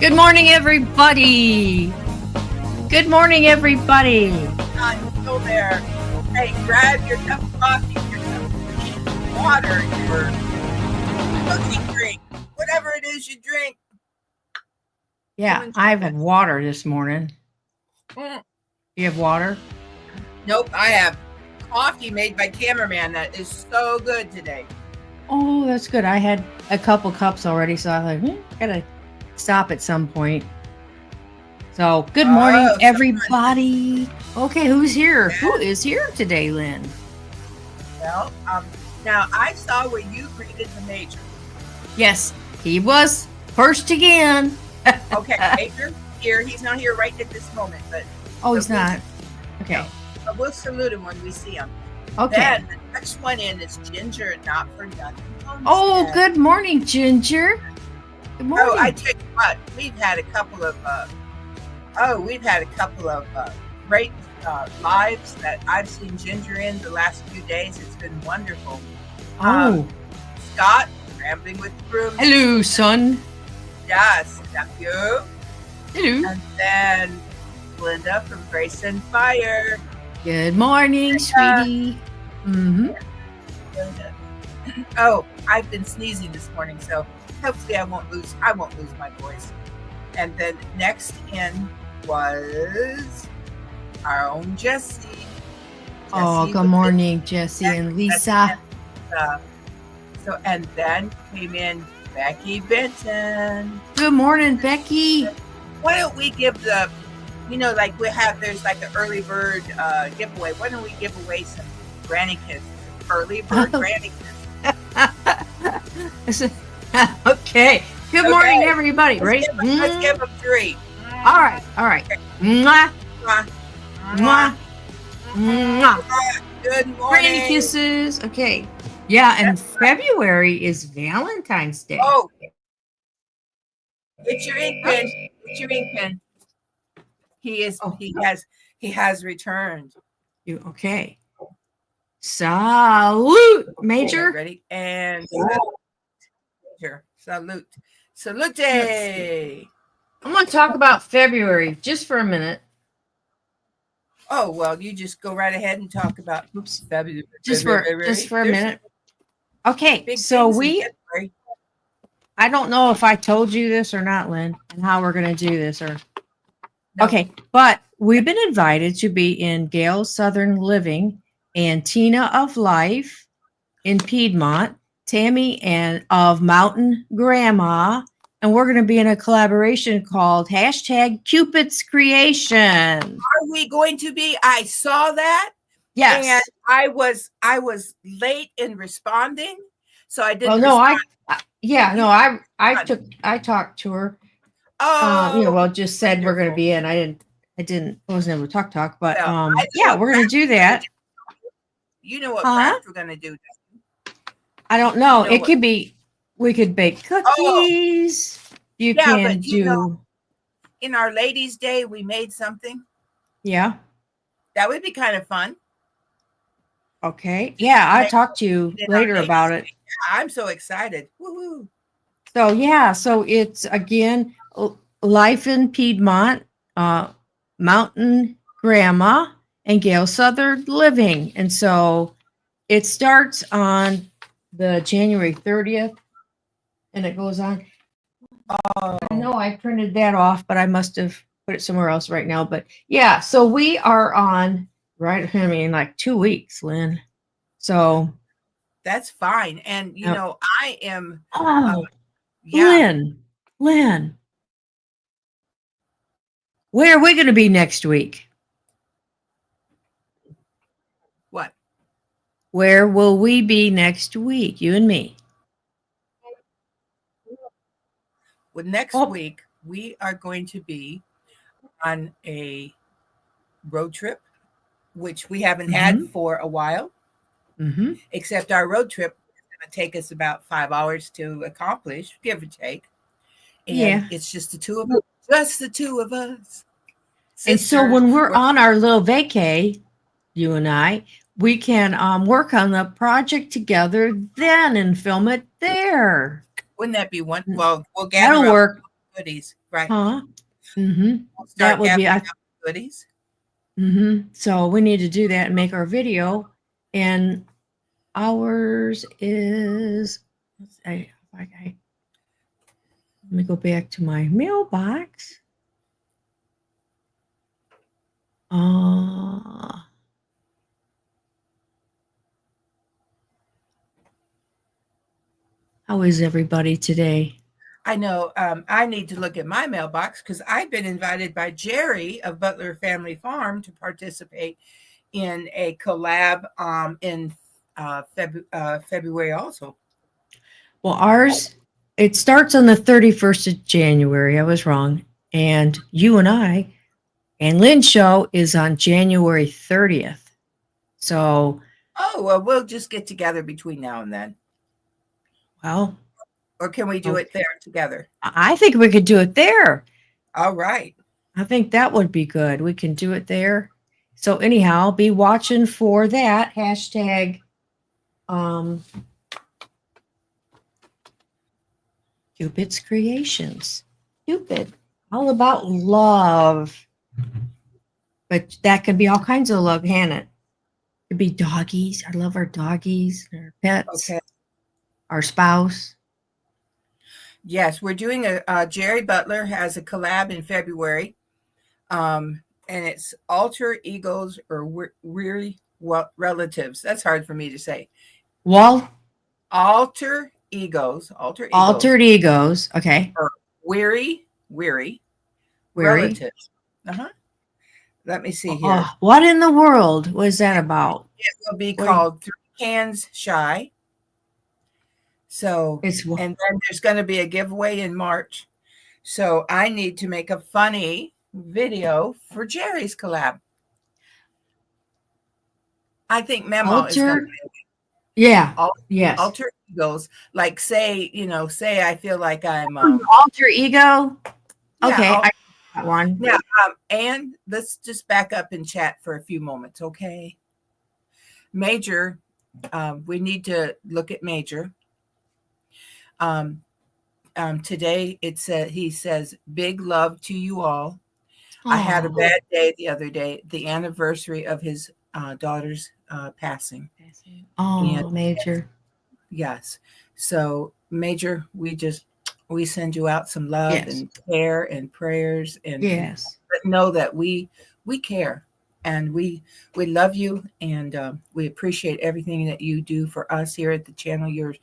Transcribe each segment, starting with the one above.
Good morning, everybody. Good morning, everybody. I'm still there. Hey, grab your cup of coffee, your cup of water, your protein drink, whatever it is you drink. Yeah, I've had water this morning. You have water? Nope, I have coffee made by Cameraman that is so good today. Oh, that's good. I had a couple cups already, so I was like, gotta stop at some point. So, good morning, everybody. Okay, who's here? Yeah. Who is here today, Lynn? Well, now I saw where you greeted the Major. Yes, he was first again. Okay, Major here. He's not here right at this moment, but he's not. Okay, no, but we'll salute him when we see him. Okay. Then the next one in is Ginger, not for nothing. Oh, good morning, Ginger. Good morning. Oh, I tell you what, we've had a couple of great lives that I've seen Ginger in the last few days. It's been wonderful. Scott, Rambling with the Broom. Hello, son. Yes, nephew. Hello. And then Linda from Grace and Fire. Good morning, sweetie. Mm-hmm. Oh, I've been sneezing this morning, so hopefully I won't lose my voice. And then next in was our own Jessie. Oh, good morning, Jessie and Lisa. And then came in Becky Benton. Good morning, Becky. Why don't we give there's like an early bird giveaway. Why don't we give away some granny kisses? Early bird granny kisses. Okay. Good morning, everybody. Right? Let's give them 3. All right. Okay. Mwah. Mwah. Mwah. Mwah. Good morning. Granny kisses. Okay. Yeah, and February is Valentine's Day. Oh. Get your ink pen. He has returned. Okay. Salute, Major. Okay, ready? And salute. Salute. I'm going to talk about February just for a minute. Oh, well, you just go right ahead and talk about February. Just for a minute. Okay, so I don't know if I told you this or not, Lynn, and how we're going to do this. Nope. Okay, but we've been invited to be in Gail's Southern Living and Tina of Life in Piedmont, Tammy and of Mountain Grandma, and we're going to be in a collaboration called #Cupid's Creation. Are we going to be? I saw that. Yes. And I was late in responding, so I didn't. I talked to her. Oh, Just said wonderful. We're going to be in. I wasn't able to talk, but well, we're going to do that. You know what craft we're going to do? I don't know. It could be. We could bake cookies. You can do. In our Ladies' Day, we made something. Yeah, that would be kind of fun. Okay. Yeah, I'll talk to you later about it. I'm so excited. Woohoo. So it's again Life in Piedmont, Mountain Grandma, and Gail Southern Living. And so it starts on the January 30th and it goes on. I know I printed that off, but I must have put it somewhere else right now. But yeah, so we are on like 2 weeks, Lynn. So that's fine. And I am Lynn, where are we going to be next week? What? Where will we be next week, you and me? Well, next week we are going to be on a road trip, which we haven't had for a while. Mm-hmm. Except our road trip is going to take us about 5 hours to accomplish, give or take. And it's just the two of us. Just the two of us. Sisters. And so when we're on our little vacay, you and I, we can work on the project together then and film it there. Wouldn't that be one? Well, we'll gather. That'll work. goodies, right? Huh? Mm-hmm. We'll That start would be, gathering up goodies. so we need to do that and make our video. And ours is, let me go back to my mailbox. How is everybody today? I know I need to look at my mailbox because I've been invited by Jerry of Butler Family Farm to participate in a collab in February also. Well, ours, it starts on the 31st of January. I was wrong. And you and I, Ann Lynn Show is on January 30th. So, Oh, well, we'll just get together between now and then. well, Or can we do it there together? I think we could do it there. All right. I think that would be good. We can do it there. So anyhow, be watching for that hashtag Cupid's Creations. Cupid, all about love. But that could be all kinds of love, Hannah. It could be doggies. I love our doggies, our pets, Okay. our spouse. Yes, we're doing Jerry Butler has a collab in February. And it's alter egos or weary relatives. That's hard for me to say. Alter egos. Altered egos. Okay. Or weary relatives. Let me see here. What in the world was that about? It will be called 3 Cans Shy. So, and then there's going to be a giveaway in March. So I need to make a funny video for Jerry's collab. I think Memo is going to be. Yeah. Yes. Alter egos. Like say I feel like I'm alter ego. Okay. Yeah, I got one. Yeah. And let's just back up and chat for a few moments. Okay. Major. We need to look at Major. Today he says, big love to you all. Aww. I had a bad day the other day, the anniversary of his daughter's passing. Oh, Major. Yes. So Major, we send you out some love and care and prayers and know that we care and we love you and we appreciate everything that you do for us here at the channel. You're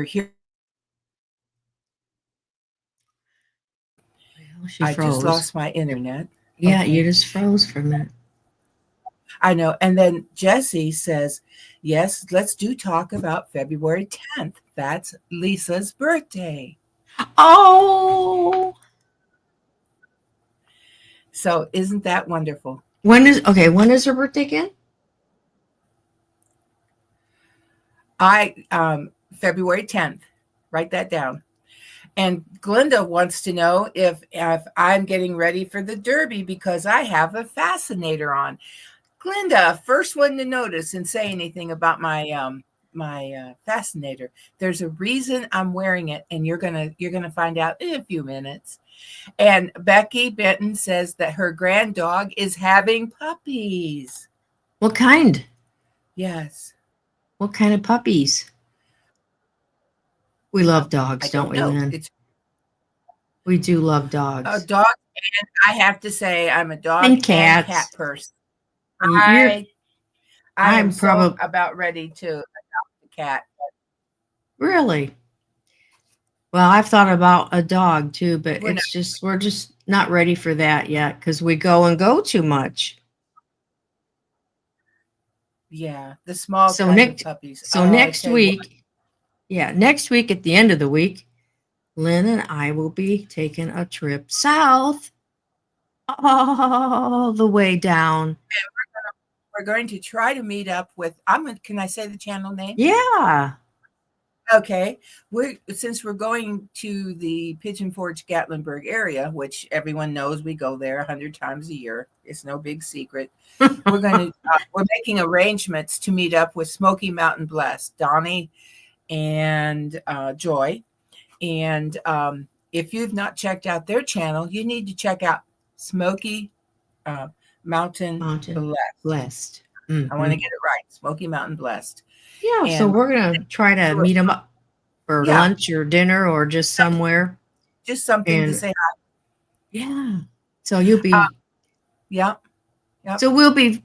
here. I just lost my internet. Yeah, okay. You just froze for a minute. I know. And then Jesse says, yes, let's talk about February 10th. That's Lisa's birthday. Oh. So isn't that wonderful? When is her birthday again? February 10th. Write that down. And Glinda wants to know if I'm getting ready for the Derby because I have a fascinator on. Glinda, first one to notice and say anything about my my fascinator. There's a reason I'm wearing it, and you're gonna find out in a few minutes. And Becky Benton says that her grand dog is having puppies. What kind? Yes. What kind of puppies? We love dogs, don't we, Lynn? We do love dogs. A dog, and I have to say, I'm a dog and cat person. I'm so about ready to adopt a cat. Really? Well, I've thought about a dog too, but we're just not ready for that yet because we go too much. Yeah, the small kind of puppies. So next week, next week at the end of the week, Lynn and I will be taking a trip south, all the way down. We're going to try to meet up with. Can I say the channel name? Yeah. Okay. Since we're going to the Pigeon Forge Gatlinburg area, which everyone knows we go there 100 times a year. It's no big secret. We're making arrangements to meet up with Smoky Mountain Bless, Donnie and Joy. And if you've not checked out their channel, you need to check out Smoky Mountain Blessed. I want to get it right. Smoky Mountain Blessed. Yeah, so And we're going to try to meet them up for Yeah. lunch or dinner or just somewhere. just something to And say hi. yeah. So you'll be, Yeah. Yep. so we'll be,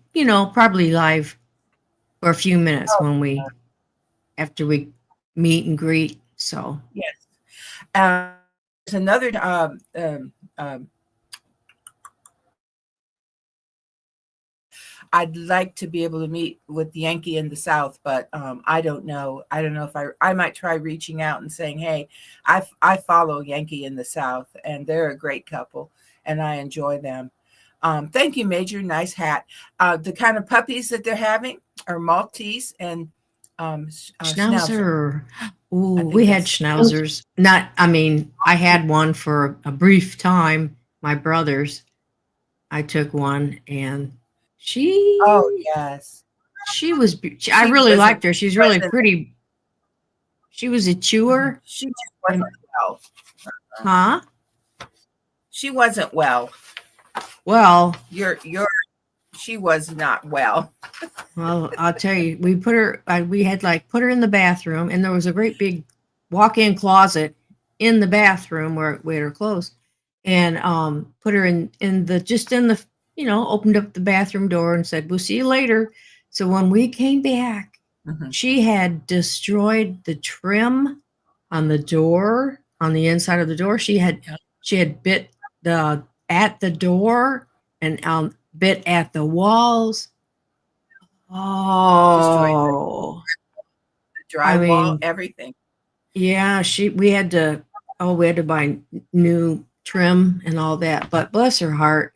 probably live for a few minutes after we meet and greet. So Yes. There's another I'd like to be able to meet with Yankee in the South, but I don't know. I don't know if I might try reaching out and saying, hey, I follow Yankee in the South, and they're a great couple, and I enjoy them. Thank you, Major. Nice hat. The kind of puppies that they're having are Maltese and Schnauzer. Schnauzer. Ooh, we had Schnauzers. I had one for a brief time. My brother's. I took one, and she. Oh yes. She was. I really liked her. She's really pretty. She was a chewer. She wasn't well. Huh? She wasn't well. Well, she was not well. Well, I'll tell you, we put her. We had put her in the bathroom, and there was a great big walk-in closet in the bathroom where we had her clothes, and put her in the opened up the bathroom door and said, "We'll see you later." So when we came back, she had destroyed the trim on the door, on the inside of the door. She had bit at the door and bit at the walls. Oh, the drywall, everything. Yeah, we had to buy new trim and all that, but bless her heart,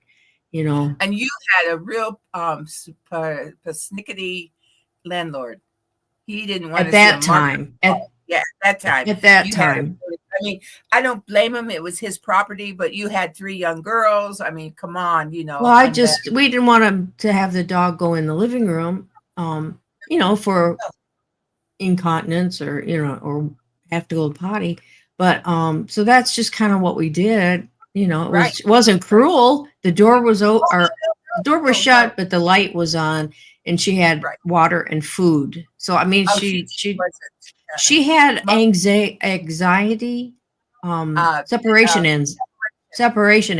And you had a real persnickety landlord. He didn't want at that time. At that time. At that time. I don't blame him. It was his property, but you had 3 young girls. I mean, come on, Well, we didn't want him to have the dog go in the living room, for incontinence or have to go to the potty. But so that's just kind of what we did. It wasn't cruel. The door was the door was shut, but the light was on, and she had water and food. So I mean, she had anxiety, separation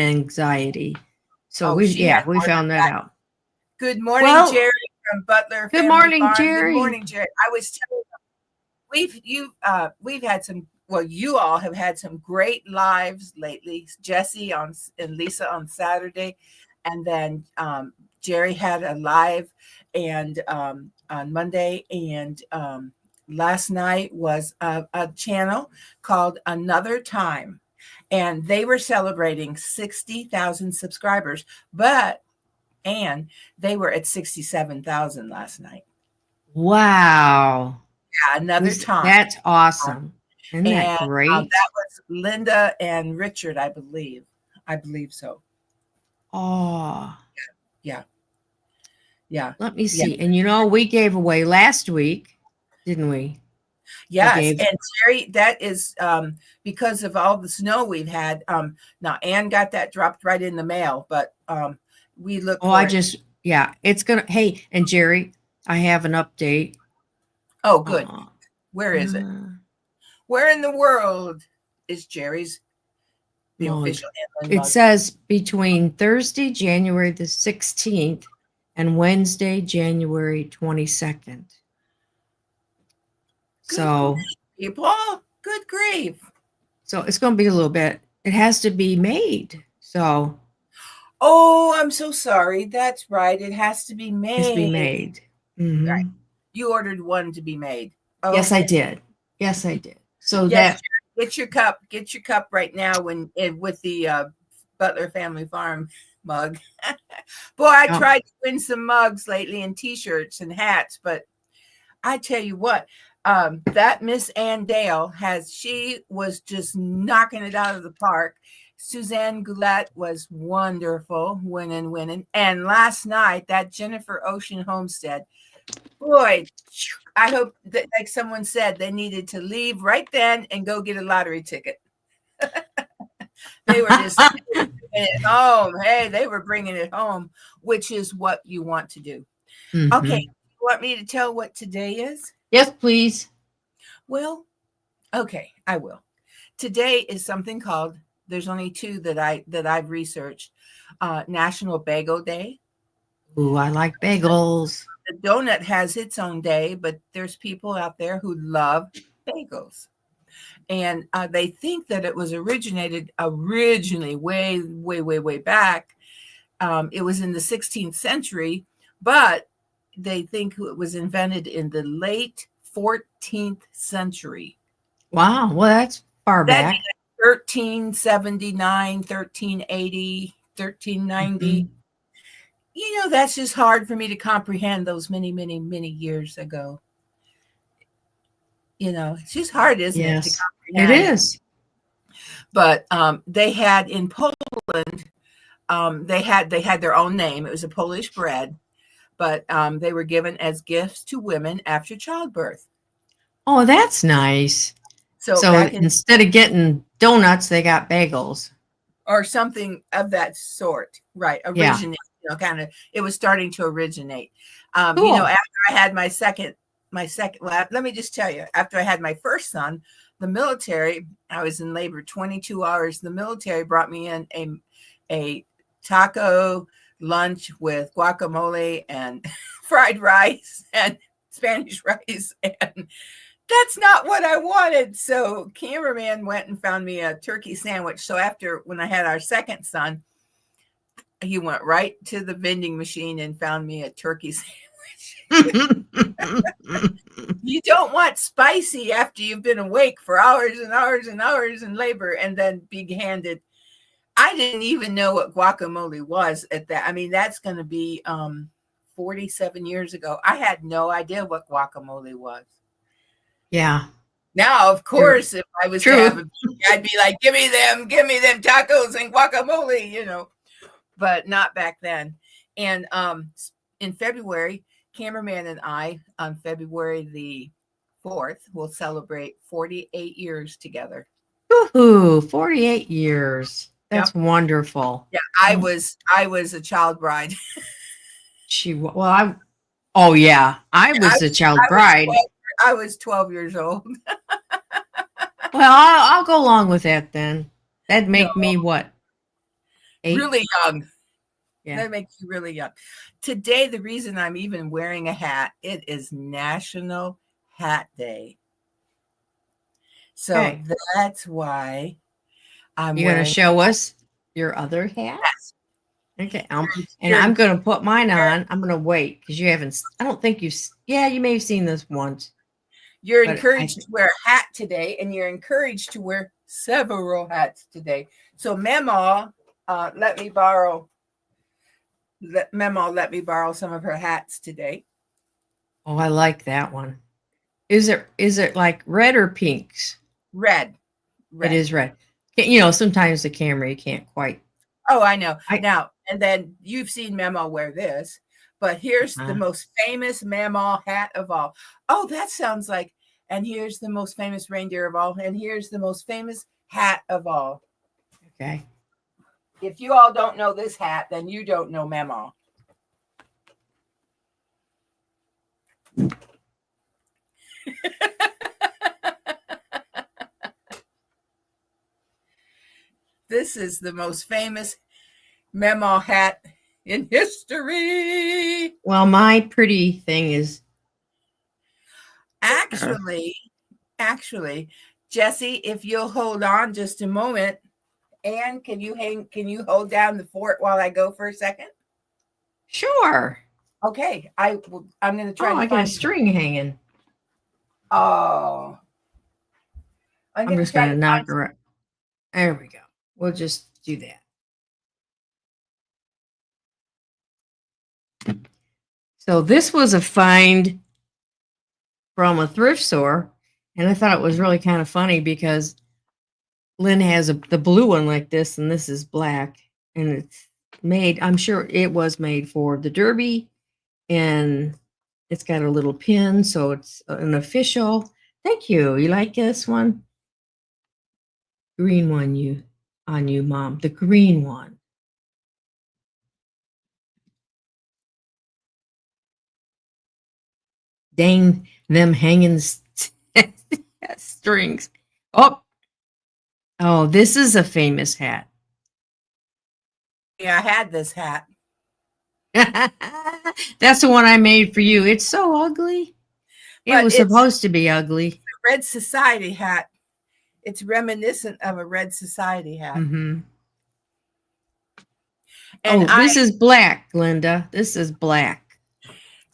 anxiety. So we found that out. Good morning, Jerry from Butler. Good morning, Jerry. Good morning, Jerry. I was telling you, we've had some. Well, you all have had some great lives lately. Jesse and Lisa on Saturday, and then Jerry had a live on Monday, and last night was a channel called Another Time, and they were celebrating 60,000 subscribers, and they were at 67,000 last night. Wow. Yeah, Another Time. That's awesome. Isn't that great? That was Linda and Richard, I believe. I believe so. Oh. Yeah. Let me see. Yeah. And we gave away last week, didn't we? Yes. And Jerry, that is because of all the snow we've had. Now Ann got that dropped right in the mail, but we look. It's gonna. Hey, and Jerry, I have an update. Oh, good. Where is it? Where in the world is Jerry's official? It says between Thursday, January the 16th, and Wednesday, January 22nd. So, people, good grief. So it's going to be a little bit. It has to be made. So. Oh, I'm so sorry. That's right. It has to be made. It has to be made. Mm-hmm. Right. You ordered one to be made. Oh, yes, I did. So get your cup right now with the Butler Family Farm mug. Boy, I tried to win some mugs lately and T-shirts and hats, but I tell you what, that Miss Ann Dale she was just knocking it out of the park. Suzanne Goulet was wonderful, winning. And last night, that Jennifer Ocean Homestead, boy, I hope that, like someone said, they needed to leave right then and go get a lottery ticket. They were just bringing it home. Hey, they were bringing it home, which is what you want to do. Okay, you want me to tell what today is? Yes, please. Well, okay, I will. Today is something called, there's only two that I've researched, National Bagel Day. Ooh, I like bagels. The donut has its own day, but there's people out there who love bagels. And they think that it was originally way back. It was in the 16th century, but they think it was invented in the late 14th century. Wow. Well, that's far back. 1379, 1380, 1390. You know, that's just hard for me to comprehend those many years ago. You know, it's just hard, isn't it, to Yes, comprehend? it is. But they had in Poland, they had their own name. It was a Polish bread, but they were given as gifts to women after childbirth. Oh, that's nice. So So back in, instead of getting donuts, they got bagels. or something of that sort, right? Yeah. Originate, you know, kind of. It was starting to originate. Cool. You know, after I had my second. Well, let me just tell you, after I had my first son, the military, I was in labor 22 hours. The military brought me in a taco lunch with guacamole and fried rice and Spanish rice. And that's not what I wanted. So cameraman went and found me a turkey sandwich. So when I had our second son, he went right to the vending machine and found me a turkey sandwich. You don't want spicy after you've been awake for hours and hours and hours in labor and then be handed. I didn't even know what guacamole was at that. I mean, that's going to be 47 years ago. I had no idea what guacamole was. Yeah. Now, of course, if I was True. to have a baby, I'd be like, give me them tacos and guacamole, you know, but not back then. And in February, cameraman and I, on February the 4th, will celebrate 48 years together. Woohoo! 48 years. That's wonderful. Yeah, I was a child bride. I was a child bride. I was 12 years old. Well, I'll go along with that then. That'd make me what? 8? Really young. Yeah. That makes you really young. Today, the reason I'm even wearing a hat, it is National Hat Day. So that's why I'm You're going to show us your other hat? Yes. Okay. And I'm going to put mine on. I'm going to wait because you haven't, I don't think you may have seen this once. You're encouraged to wear a hat today, and you're encouraged to wear several hats today. So Memo let me borrow some of her hats today. Oh, I like that one. Is it like red or pinks? Red. It is red. You know, sometimes the camera you can't quite. Oh, I know. Now, and then you've seen Memo wear this, but here's the most famous Memo hat of all. Oh, that sounds like, and here's the most famous reindeer of all, and here's the most famous hat of all. Okay. If you all don't know this hat, then you don't know Memo. This is the most famous Memo hat in history. Well, my pretty thing is actually, Jesse, if you'll hold on just a moment, Ann, can you hold down the fort while I go for a second? Sure. Okay, I'm going to try. I got a string hanging. Oh, I'm just going to knock her up. There we go. We'll just do that. So this was a find from a thrift store, and I thought it was really kind of funny because Lynn has the blue one like this, and this is black, and it's made, I'm sure it was made for the Derby, and it's got a little pin, so it's an official. Thank you. You like this one? Green one, you. on you, Mom. The green one. Dang them hanging strings. Oh, this is a famous hat. Yeah, I had this hat. That's the one I made for you. It's so ugly. It was supposed to be ugly. Red Society hat. It's reminiscent of a Red Society hat. Mm-hmm. And this is black, Linda. This is black.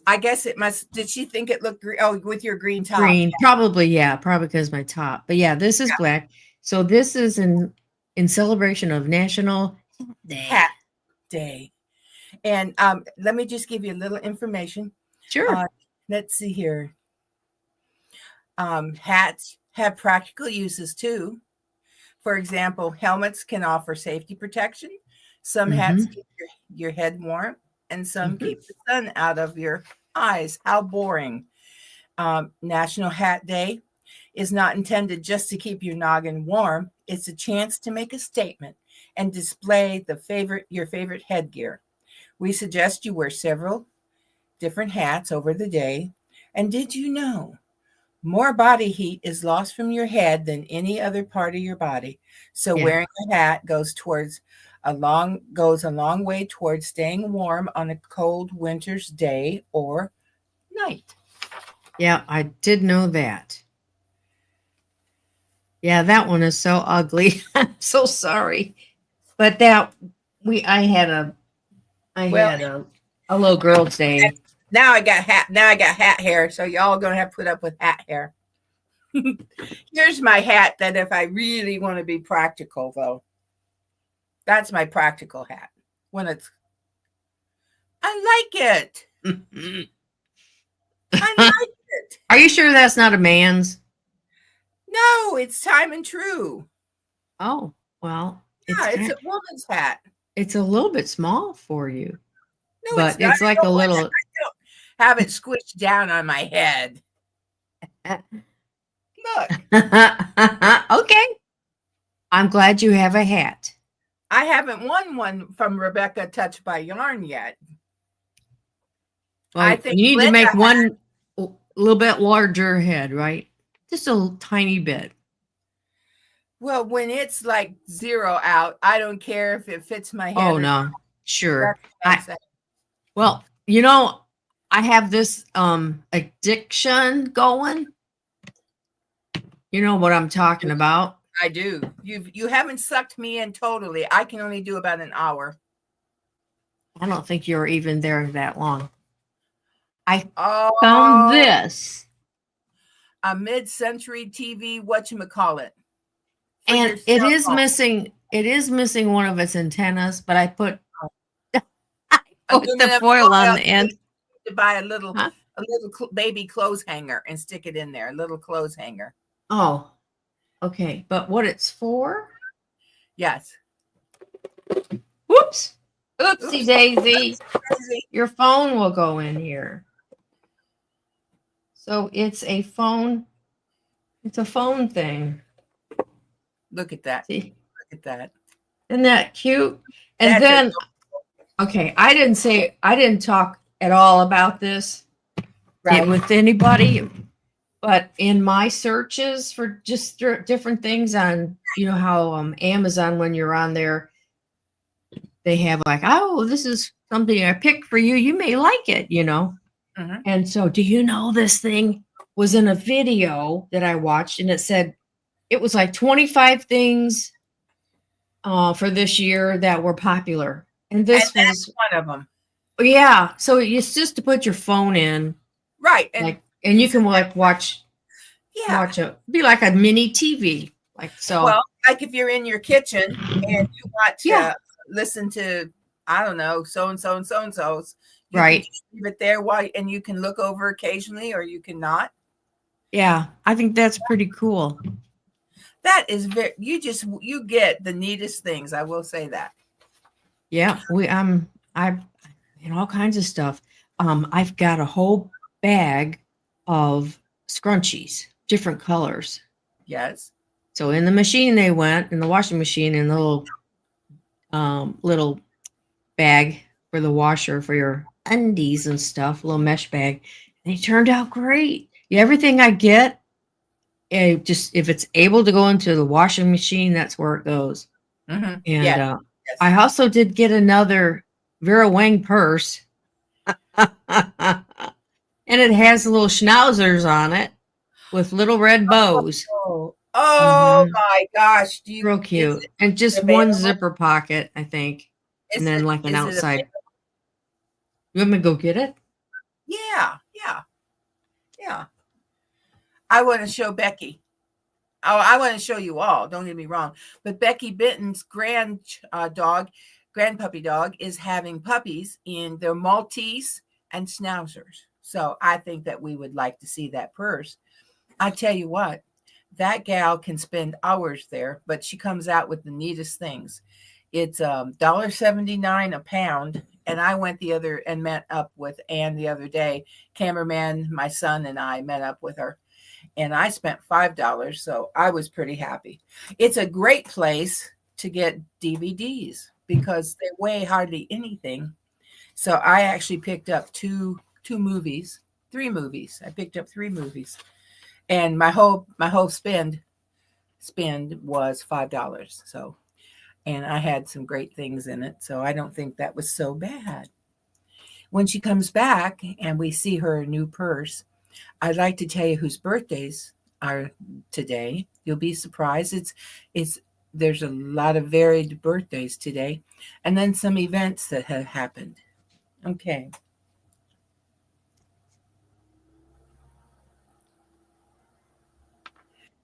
I guess it must. Did she think it looked green? Oh, with your green top. Green, probably, yeah, probably because my top. But yeah, this is black. So this is in celebration of National Hat Day. And let me just give you a little information. Sure. Let's see here. Hats have practical uses too. For example, helmets can offer safety protection. Some hats keep your head warm, and some keep the sun out of your eyes. How boring. National Hat Day is not intended just to keep your noggin warm. It's a chance to make a statement and display your favorite headgear. We suggest you wear several different hats over the day. And did you know more body heat is lost from your head than any other part of your body? So wearing a hat goes a long way towards staying warm on a cold winter's day or night. Yeah, I did know that. Yeah, that one is so ugly. I'm so sorry. But I had a little girl's day. Now I got hat hair, so y'all gonna have to put up with hat hair. Here's my hat that if I really want to be practical, though, that's my practical hat. I like it. I like it. Are you sure that's not a man's? No, it's Time and True. Oh, well. It's a woman's hat. It's a little bit small for you. No, but it's like a little. I don't have it squished down on my head. Look. Okay. I'm glad you have a hat. I haven't won one from Rebecca Touched by Yarn yet. Well, I think you need to make one a little bit larger head, right? Just a tiny bit. Well, when it's like 0 out, I don't care if it fits my head. Oh, no. Sure. Well, I have this addiction going. You know what I'm talking about? I do. You haven't sucked me in totally. I can only do about an hour. I don't think you were even there that long. I found this. A mid-century TV, whatchamacallit. And it is missing one of its antennas, but I put the foil on the end. To buy a little baby clothes hanger and stick it in there, a little clothes hanger. Oh, okay. But what it's for? Yes. Whoops. Oopsie daisy. Your phone will go in here. So it's a phone. It's a phone thing. Look at that. See? Look at that. Isn't that cute? And then, okay, I didn't talk at all about this with anybody, but in my searches for just different things on, how Amazon, when you're on there, they have like, oh, this is something I picked for you. You may like it, And so, do you know this thing was in a video that I watched, and it said it was like 25 things for this year that were popular. And this was one of them. Yeah. So it's just to put your phone in. Right. And you can watch be like a mini TV. Well, like if you're in your kitchen and you want to listen to, I don't know, so-and-so and so-and-so's. Right. Just leave it there and you can look over occasionally or you cannot. Yeah. I think that's pretty cool. That is you get the neatest things. I will say that. Yeah. I've all kinds of stuff. I've got a whole bag of scrunchies, different colors. Yes. So in the machine they went, in the washing machine, in the little bag for the washer for your undies and stuff, little mesh bag. They turned out great. Yeah, everything I get, just if it's able to go into the washing machine, that's where it goes. Mhm. And Yes. I also did get another Vera Wang purse. And it has little schnauzers on it with little red bows. Oh, Mhm. my gosh! Real Is cute. it And just one available? zipper pocket, I think. And then like an Is it outside. available? You want me to go get it? Yeah, yeah, yeah. I want to show Becky. Oh, I want to show you all. Don't get me wrong, but Becky Benton's grand puppy dog, is having puppies in their Maltese and Schnauzers. So I think that we would like to see that purse. I tell you what, that gal can spend hours there, but she comes out with the neatest things. It's $1.79 a pound. And I went and met up with Ann the other day. Cameraman, my son, and I met up with her. And I spent $5, so I was pretty happy. It's a great place to get DVDs because they weigh hardly anything. So I actually picked up three movies. I picked up 3 movies, and my whole spend was $5. So, and I had some great things in it, so I don't think that was so bad. When she comes back and we see her new purse, I'd like to tell you whose birthdays are today. You'll be surprised. There's a lot of varied birthdays today, and then some events that have happened. Okay.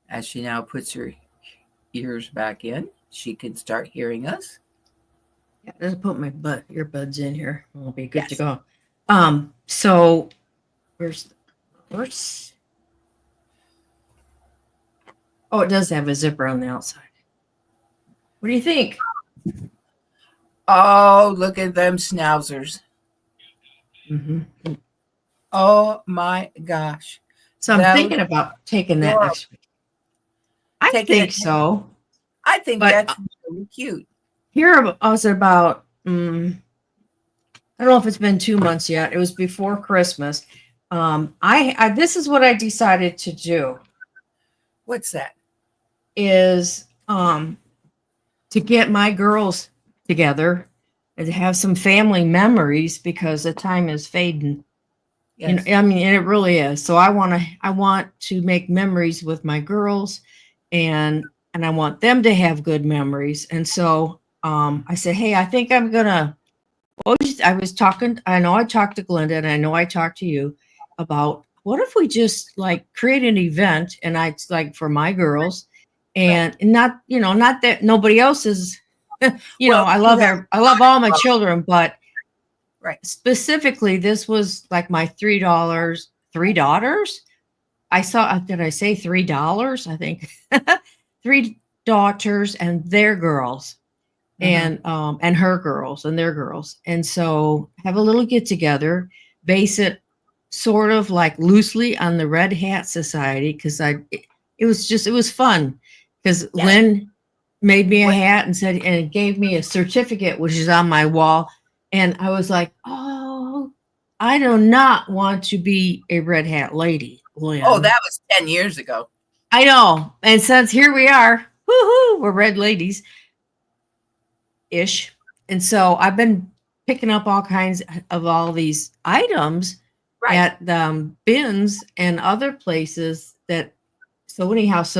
As she now puts her ears back in, she can start hearing us. Yeah, just put my earbuds in here. I'll be good to Yes. go. So where's oh, it does have a zipper on the outside. What do you think? Oh, look at them schnauzers. Mm-hmm. Oh my gosh. So I'm thinking about taking that next week. I think so. I think that's really cute. Here I was about, I don't know if it's been 2 months yet. It was before Christmas. This is what I decided to do. What's that? Is to get my girls together and to have some family memories because the time is fading. Yes. I mean, and it really is. So I want to make memories with my girls, and I want them to have good memories. And so I said, hey, I think I'm gonna. I was talking. I know I talked to Glenda, and I know I talked to you about what if we just like create an event, and it's like for my girls, and not that nobody else is. I love all my children, but. Right. Specifically, this was like my three daughters. Did I say $3? I think 3 daughters and their girls, and her girls and their girls. And so have a little get together, base it sort of like loosely on the Red Hat Society, because it was fun because Lynn made me a hat and it gave me a certificate, which is on my wall. And I was like, oh, I do not want to be a Red Hat lady, Lynn. Oh, that was 10 years ago. I know. And since here we are, woohoo, we're red ladies ish. And so I've been picking up all kinds of all these items at bins and other places so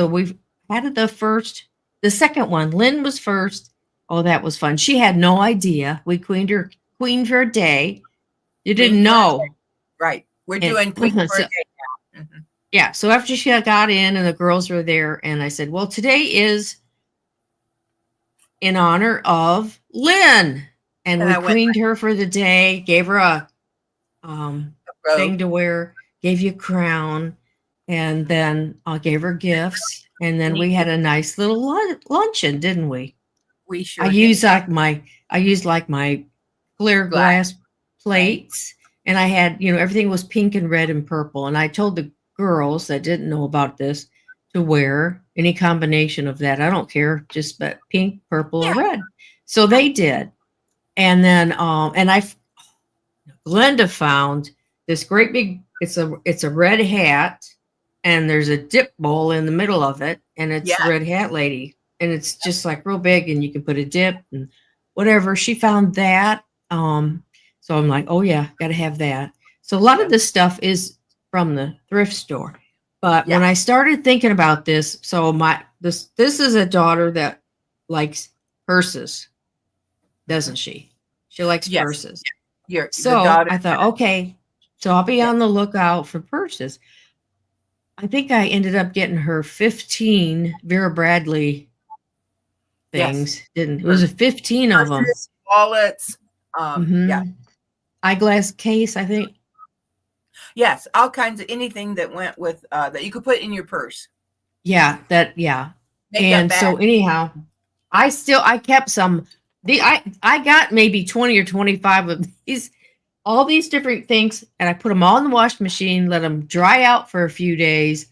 we've had the second one. Lynn was first. Oh, that was fun. She had no idea. We queened her a day. You didn't know. Right. We're doing queen for a day now. Mm-hmm. Yeah. So after she got in and the girls were there, and I said, well, today is in honor of Lynn. And we queened her for the day, gave her a thing to wear, gave you a crown, and then I gave her gifts. And then we had a nice little luncheon, didn't we? We sure I used like my clear glass plates, and I had, everything was pink and red and purple. And I told the girls that didn't know about this, to wear any combination of that. I don't care, just but pink, purple, or Yeah. red. So they did. And then Glenda found this great big, it's a red hat, and there's a dip bowl in the middle of it, and it's Yeah. Red Hat Lady. And it's just like real big, and you can put a dip and whatever. She found that. So I'm like, oh yeah, gotta have that. So a lot of this stuff is from the thrift store. But when I started thinking about this, so this is a daughter that likes purses, doesn't she? She likes purses. So I thought, okay, so I'll be on the lookout for purses. I think I ended up getting her 15 Vera Bradley things. Didn't it was a 15 of them. Wallets. Yeah. Eyeglass case, I think. Yes, all kinds of anything that went with that you could put in your purse. Yeah, Makeup and bag. so anyhow, I kept some. I got maybe 20 or 25 of these, all these different things, and I put them all in the washing machine, let them dry out for a few days,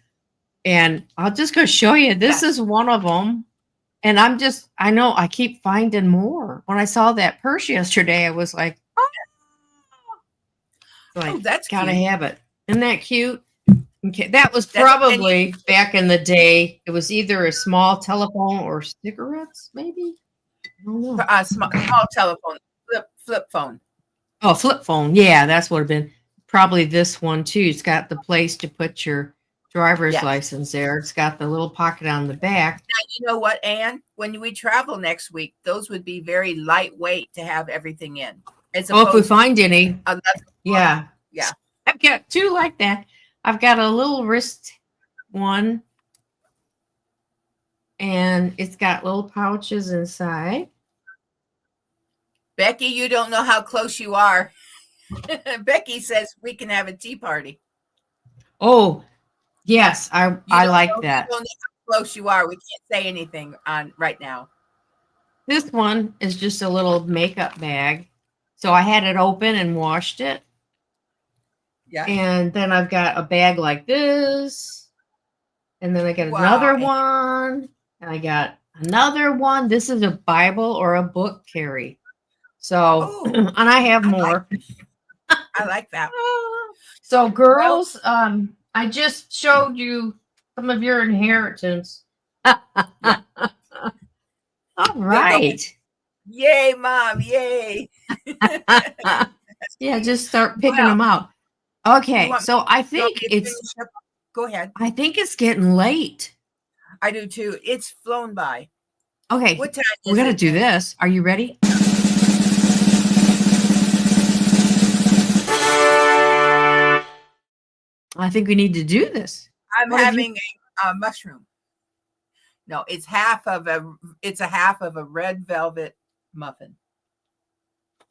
and I'll just go show you. This is one of them, and I know I keep finding more. When I saw that purse yesterday, I was like, that's gotta cute. have it. Isn't that cute? Okay, that was probably back in the day. It was either a small telephone or cigarettes, maybe. I don't know. Small telephone, flip phone. Oh, flip phone. Yeah, that's what it'd been. Probably this one too. It's got the place to put your driver's license there. It's got the little pocket on the back. Now, you know what, Ann? When we travel next week, those would be very lightweight to have everything in. Oh, if we find any. Yeah. I've got two like that. I've got a little wrist one, and it's got little pouches inside. Becky, you don't know how close you are. Becky says we can have a tea party. Oh, yes, I like that. You don't know how close you are. We can't say anything on right now. This one is just a little makeup bag. So I had it open and washed it. Yeah. And then I've got a bag like this. And then I got another one. And I got another one. This is a Bible or a book carry. So, and I have more. I like that. So, girls, I just showed you some of your inheritance. All right. Yay, Mom. Yay. Yeah, just start picking them out. Okay, so I think it's... Go ahead. I think it's getting late. I do too. It's flown by. Okay, what time we got to do this. Are you ready? I think we need to do this. I'm having a mushroom. No, it's a half of a red velvet muffin.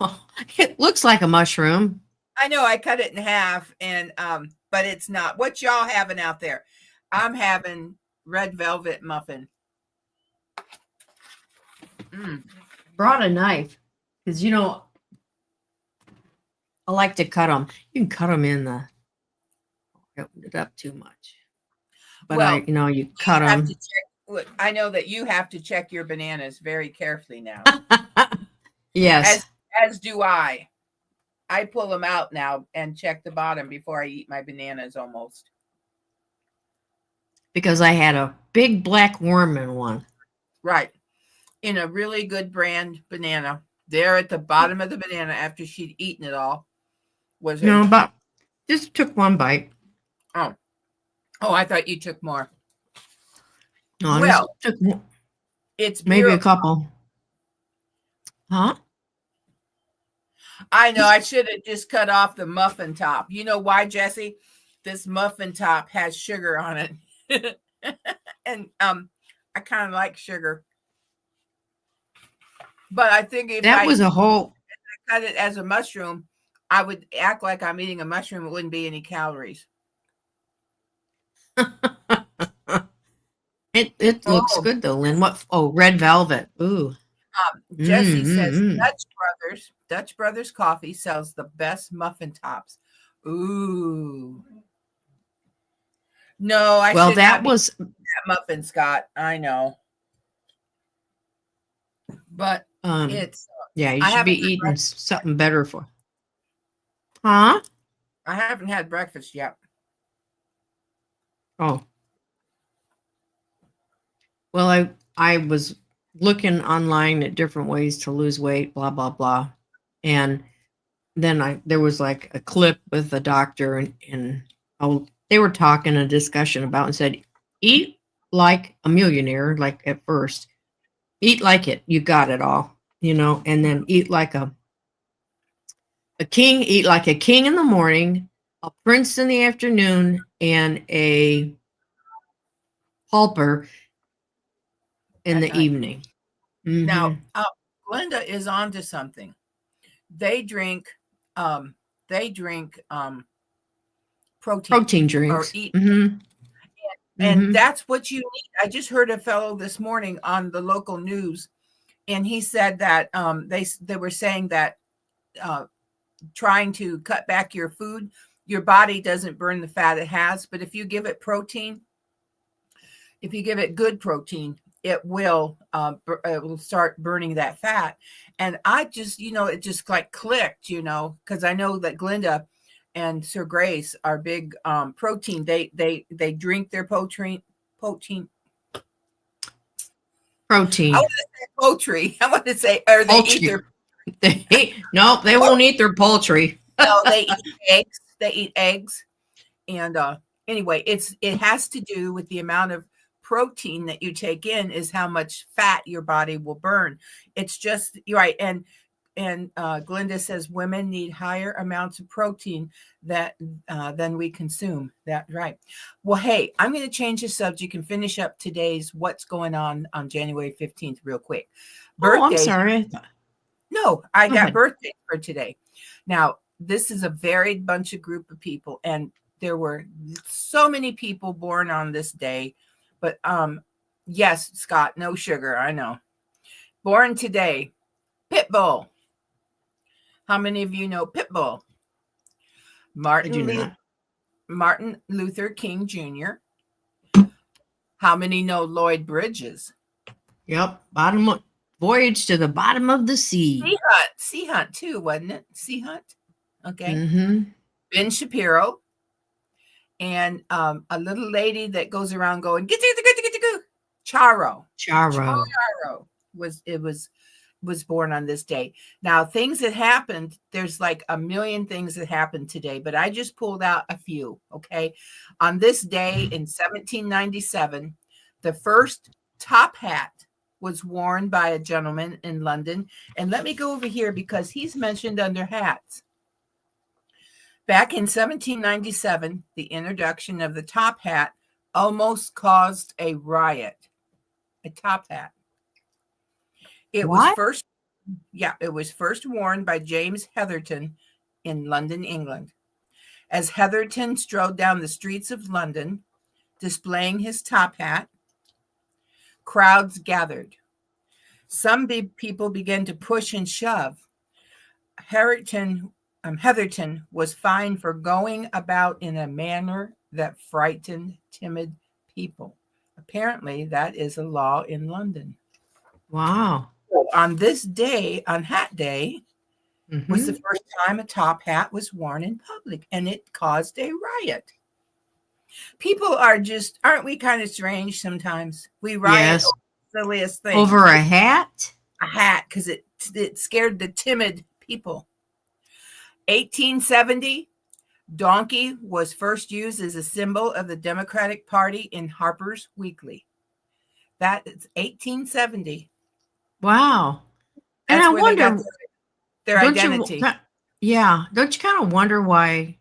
Oh, it looks like a mushroom. I know, I cut it in half, and but it's not. What y'all having out there? I'm having red velvet muffin. Brought a knife because I like to cut them. You can cut them in the... opened it up too much, but you cut them. I know that you have to check your bananas very carefully now. Yes, as do I. I pull them out now and check the bottom before I eat my bananas almost. Because I had a big black worm in one. Right. In a really good brand banana. There at the bottom of the banana after she'd eaten it all. But just took one bite. Oh, I thought you took more. No, well, it's maybe a couple. Huh? I know. I should have just cut off the muffin top. You know why, Jesse? This muffin top has sugar on it. And I kind of like sugar. But I think if I cut it as a mushroom, I would act like I'm eating a mushroom. It wouldn't be any calories. It looks good though, Lynn. What? Oh, red velvet. Ooh. Jesse says Dutch Brothers Coffee sells the best muffin tops. Ooh. No, that muffin, Scott. I know. But it's yeah, you I should be haven't eating something better for. Huh? I haven't had breakfast yet. Oh. Well, I was looking online at different ways to lose weight, blah blah blah. And then there was like a clip with a doctor and they were talking a discussion about and said, eat like a millionaire, like at first. Eat like it. You got it all, and then eat like a king, eat like a king in the morning, a prince in the afternoon, and a pauper in At the night. evening. Now, Glenda is on to something. They drink protein drinks or eat. And Mm-hmm. that's what you need. I just heard a fellow this morning on the local news, and he said that they were saying that trying to cut back your food, your body doesn't burn the fat it has, but if you give it protein, if you give it good protein, it will start burning that fat. And I just, it just like clicked, because I know that Glenda and Sir Grace are big protein. They drink their protein. I want to say poultry. I want to say, or they poultry. eat their. Nope, they won't eat their poultry. No, they eat eggs. They eat eggs, and anyway, it has to do with the amount of protein that you take in is how much fat your body will burn. It's just you're right. And Glenda says women need higher amounts of protein than we consume. That's right. Well, hey, I'm going to change the subject and finish up today's what's going on January 15th real quick. Oh, I'm sorry. No, I got birthdays for today. Now, this is a varied bunch of group of people, and there were so many people born on this day. But yes, Scott, no sugar, I know. Born today, Pitbull. How many of you know Pitbull? Martin Luther King Jr. How many know Lloyd Bridges? Yep, voyage to the bottom of the sea. Sea Hunt too, wasn't it? Sea Hunt. Okay. Mm-hmm. Ben Shapiro. And a little lady that goes around going, get. Charo was born on this day. Now, things that happened, there's like a million things that happened today, but I just pulled out a few, okay? On this day in 1797, the first top hat was worn by a gentleman in London. And let me go over here because he's mentioned under hats. Back in 1797, the introduction of the top hat almost caused a riot. A top hat. It was first worn by James Heatherton in London, England. As Heatherton strode down the streets of London, displaying his top hat, crowds gathered. Some people began to push and shove. Heatherton was fined for going about in a manner that frightened timid people. Apparently, that is a law in London. Wow. So on this day, on Hat Day, was the first time a top hat was worn in public, and it caused a riot. People aren't we kind of strange sometimes? We riot over the silliest thing. Over a hat? A hat, because it scared the timid people. 1870, donkey was first used as a symbol of the Democratic Party in Harper's Weekly. That is 1870. Wow. That's and I wonder their identity. Don't you kind of wonder why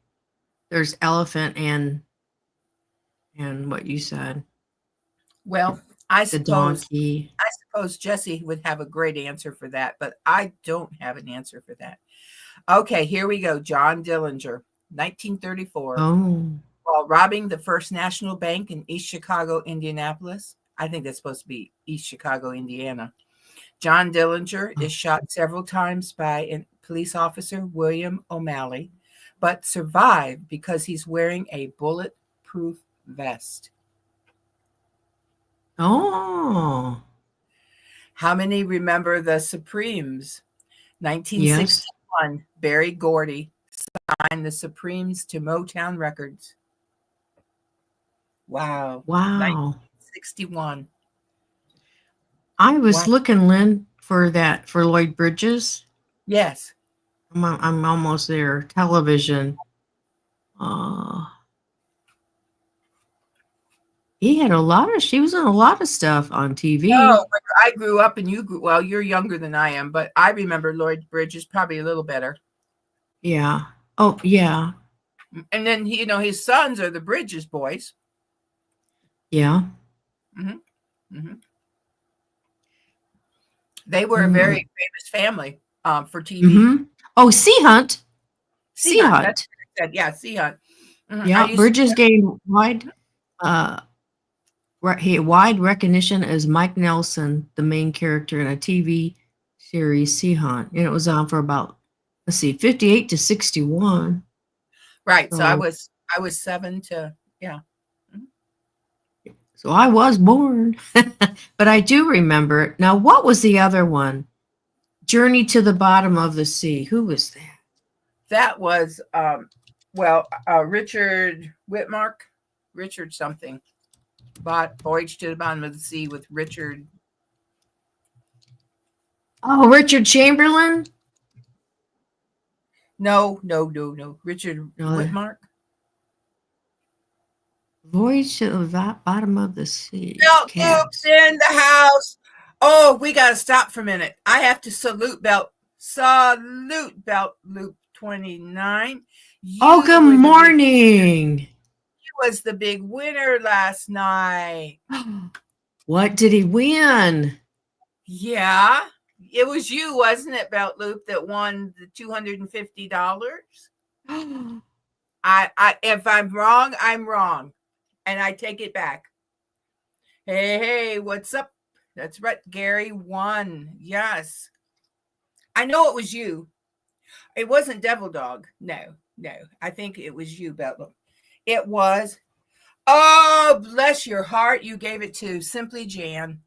there's elephant and what you said? Well, I suppose Jesse would have a great answer for that, but I don't have an answer for that. Okay, here we go. John Dillinger, 1934. Oh. While robbing the First National Bank in East Chicago, Indianapolis. I think that's supposed to be East Chicago, Indiana. John Dillinger is shot several times by a police officer, William O'Malley, but survived because he's wearing a bulletproof vest. Oh, How many remember the Supremes? yes. 1961, Berry Gordy signed the Supremes to Motown Records. Wow. Wow. 1961. I was Wow. looking, Lynn, for Lloyd Bridges. Yes. I'm almost there. Television. Uh, she was in a lot of stuff on No, TV. but I grew up and well, you're younger than I am, but I remember Lloyd Bridges probably a little better. Yeah. Oh, yeah. And then, his sons are the Bridges boys. Yeah. hmm hmm They were a very Mm-hmm. famous family for TV. Mm-hmm. Oh, Sea Hunt. Sea Sea Hunt, that's Hunt. what I said. Yeah, Sea Hunt. I Yeah. used to, Bridges gained uh, wide recognition as Mike Nelson, the main character in a TV series, Sea Hunt. And it was on for about, let's see, 58 to 61. right. So I So, was 7 to, yeah. Mhm. so I was born, but I do remember it. Now, what was the other one? Journey to the Bottom of the Sea. Who was that? That was, Richard Whitmark, Richard something. Voyage to the Bottom of the Sea with Richard. Oh, Richard Chamberlain? No. Richard No, Whitmark. Voyage to the Bottom of the Sea. Belt Loop's Cats. in the house. Oh, we got to stop for a minute. I have to salute Belt Loop 29. Oh, good morning. He was the big winner last night. What did he win? Yeah, it was you, wasn't it, Belt Loop, that won the $250? If I'm wrong, I'm wrong, and I take it back. Hey, what's up? That's right, Gary won. Yes, I know it was you. It wasn't Devil Dog. No. I think it was you, Belt Loop. It was. Oh, bless your heart! You gave it to Simply Jan.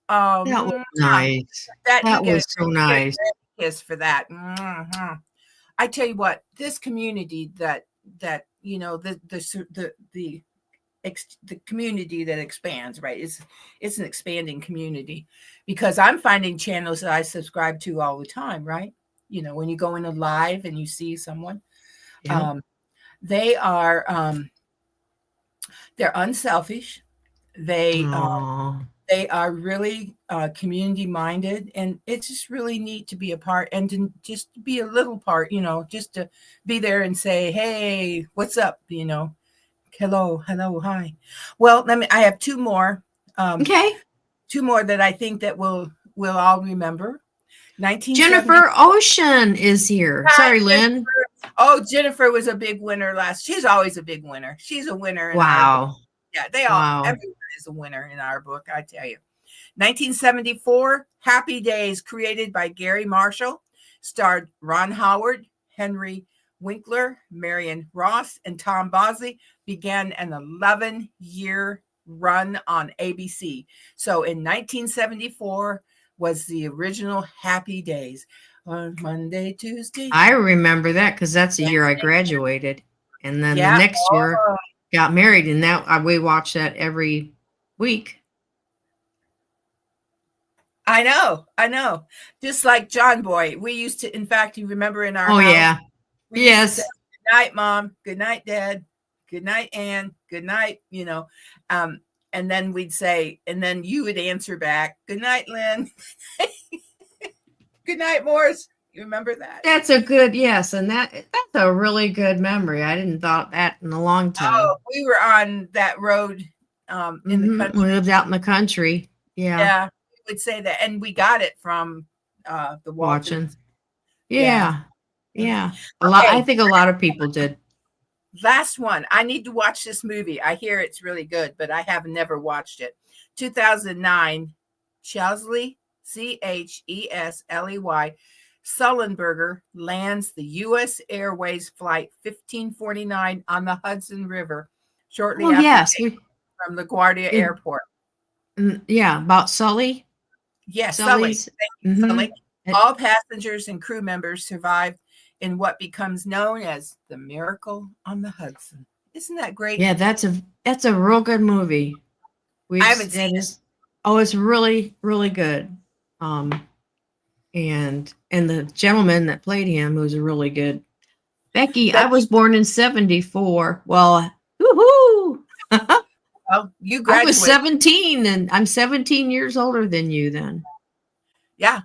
That was nice. That was so nice. Kiss for that. I tell you what, this community that the community that expands, right? It's an expanding community, because I'm finding channels that I subscribe to all the time, right? When you go in a live and you see someone, Yeah. they are they're unselfish. They they are really community minded, and it's just really neat to be a part and to just be a little part, just to be there and say, hey, what's up? Hello, hi. Well, I have two more. Okay. Two more that I think that we'll all remember. Jennifer Ocean is here. Sorry, Lynn. Oh, Jennifer was a big winner she's always a big winner. She's a winner in our book. Yeah, everyone is a winner in our book, I tell you. 1974, Happy Days, created by Gary Marshall, starred Ron Howard, Henry Winkler, Marion Ross, and Tom Bosley, began an 11-year run on ABC. So in 1974 was the original Happy Days. On Monday, Tuesday. I remember that because that's the year I graduated. And then the next year got married, and now we watch that every week. I know. Just like John Boy. We used to, in fact, you remember in our house. Yeah. Yes. Say, good night, Mom. Good night, Dad. Good night, Ann. Good night, and then we'd say, and then you would answer back, good night, Lynn. Good night, Morris. You remember that? That's a good, yes. And that's a really good memory. I didn't thought that in a long time. Oh, we were on that road in the country. We lived out in the country. Yeah. Yeah. We would say that. And we got it from the watching. Waltons. Yeah. I think a lot of people did. Last one. I need to watch this movie. I hear it's really good, but I have never watched it. 2009, Chesley, Chesley, Sullenberger lands the U.S. Airways Flight 1549 on the Hudson River shortly after from LaGuardia Airport. Yeah, about Sully. Yes, Sully. Sully's. Thank you, Mhm. Sully. All passengers and crew members survived in what becomes known as the Miracle on the Hudson. Isn't that great? Yeah, that's a real good movie. I haven't seen it. Oh, it's really, really good. And the gentleman that played him was really good. Becky, I was born in 74. Well, woohoo! Well, you I was graduated. 17, and I'm 17 years older than you then. Yeah.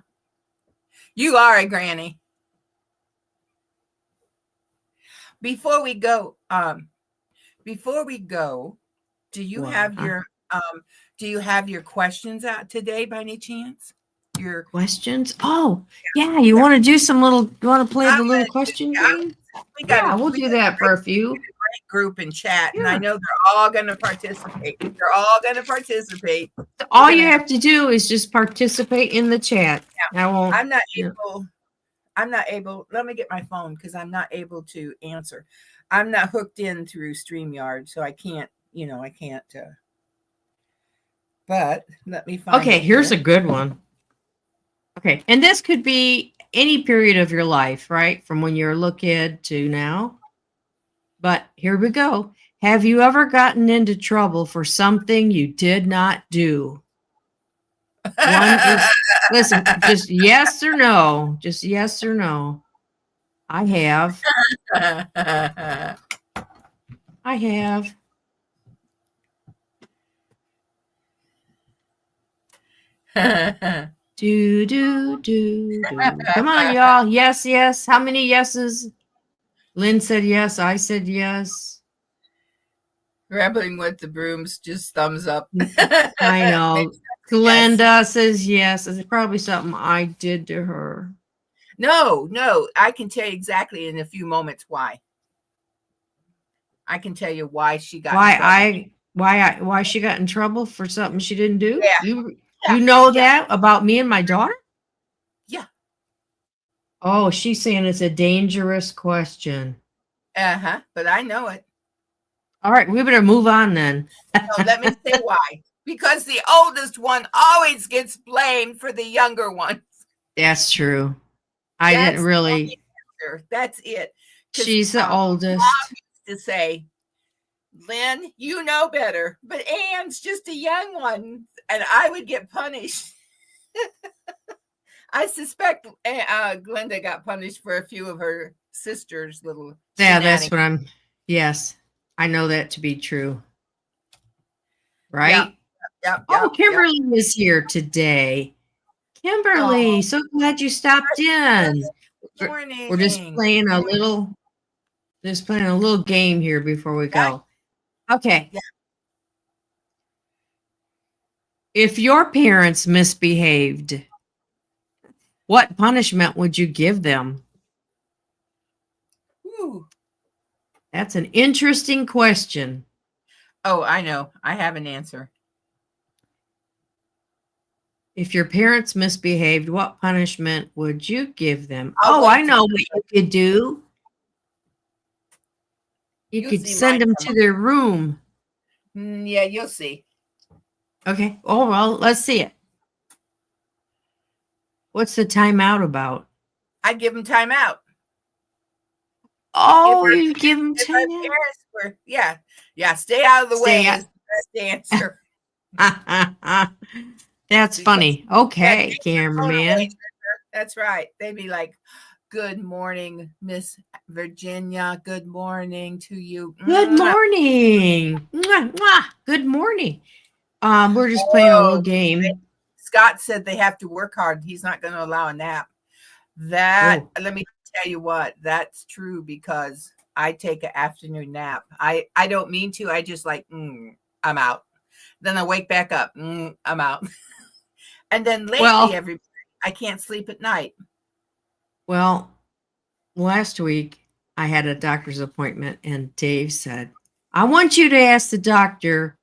You are a granny. Before we go, do you have your questions out today by any chance? Your questions? Oh, yeah. You want to do some little, you want to play the little question game? We'll do that for a few. Great group in chat, and I know they're all going to participate. All you have to do is just participate in the chat. Yeah. I'm not able. Let me get my phone because I'm not able to answer. I'm not hooked in through StreamYard, so I can't. But let me find. Okay, here's a good one. Okay, and this could be any period of your life, right? From when you're a little kid to now. But here we go. Have you ever gotten into trouble for something you did not do? One is, listen, just yes or no. Just yes or no. I have. I have. Do. Come on, y'all. Yes, yes. How many yeses? Lynn said yes. I said yes. Rambling with the brooms, just thumbs up. I know. Glenda says yes. It's probably something I did to her. No. I can tell you exactly in a few moments why. I can tell you why she got why she got in trouble for something she didn't do. Yeah. You know that about me and my daughter? Yeah. Oh, she's saying it's a dangerous question. But I know it. All right, we better move on then. So let me say why. Because the oldest one always gets blamed for the younger ones. That's true. I didn't really. That's it. She's the oldest. Mom used to say, Lynn, you know better, but Ann's just a young one, and I would get punished. I suspect Glenda got punished for a few of her sister's little. Yeah, that's what I'm. Yes, I know that to be true. Right? Yep. Kimberly is here today. Kimberly, so glad you stopped in. Good morning. We're just playing a little game here before we go. Okay. Yeah. If your parents misbehaved, what punishment would you give them? Ooh. That's an interesting question. Oh, I know. I have an answer. If your parents misbehaved, what punishment would you give them? I know what you could do. You could send them to their room. Yeah, you'll see. Okay. Oh, well, let's see it. What's the timeout about? I'd give them timeout. Oh, you give them timeout? Yeah, stay out of the way is the best answer. That's funny. Okay, cameraman. That's right. They'd be like, good morning, Miss Virginia. Good morning to you. Good morning. Mwah, mwah. Good morning. We're just playing a little game. Scott said they have to work hard. He's not going to allow a nap. Let me tell you what, that's true because I take an afternoon nap. I don't mean to. I just like, I'm out. Then I wake back up. I'm out. And then lately, I can't sleep at night. Well, last week I had a doctor's appointment and Dave said, I want you to ask the doctor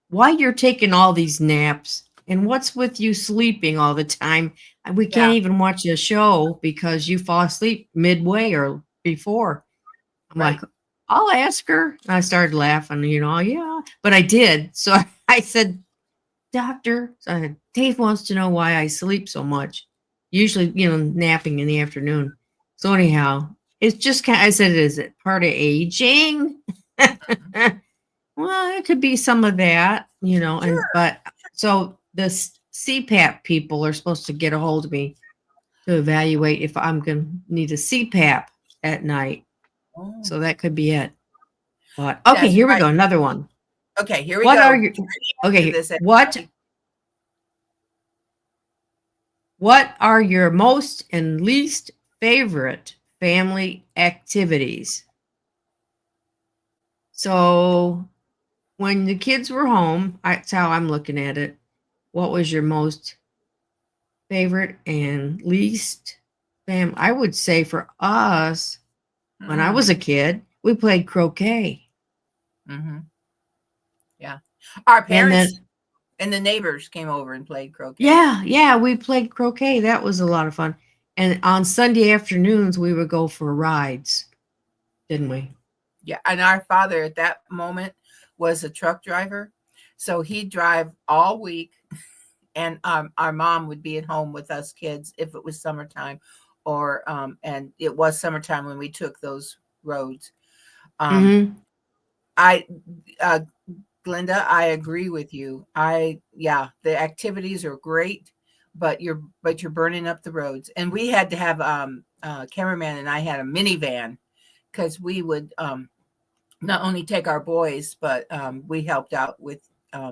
why you're taking all these naps and what's with you sleeping all the time. We can't even watch a show because you fall asleep midway or before. I'm like, I'll ask her. And I started laughing, yeah, but I did. So I said, doctor, Dave wants to know why I sleep so much. Usually, napping in the afternoon. So anyhow, it's just kind. I said, is it part of aging? Well, it could be some of that, Sure. but so the CPAP people are supposed to get a hold of me to evaluate if I'm going to need a CPAP at night. Oh, So that could be it. But okay, that's here we right. go. Another one. Okay, here we What are go. your Get ready okay? for this, What are your most and least favorite family activities? So when the kids were home, that's how I'm looking at it. What was your most favorite and least I would say for us, when I was a kid, we played croquet. Mm-hmm. Yeah. Our And parents then and the neighbors came over and played croquet. yeah, we played croquet. That was a lot of fun. And on Sunday afternoons we would go for rides, didn't we? Yeah. And our father at that moment was a truck driver. So he'd drive all week. And our mom would be at home with us kids if it was summertime, or and it was summertime when we took those roads. Mm-hmm. I Glenda, I agree with you. The activities are great, but you're burning up the roads. And we had to have cameraman and I had a minivan because we would not only take our boys, but we helped out with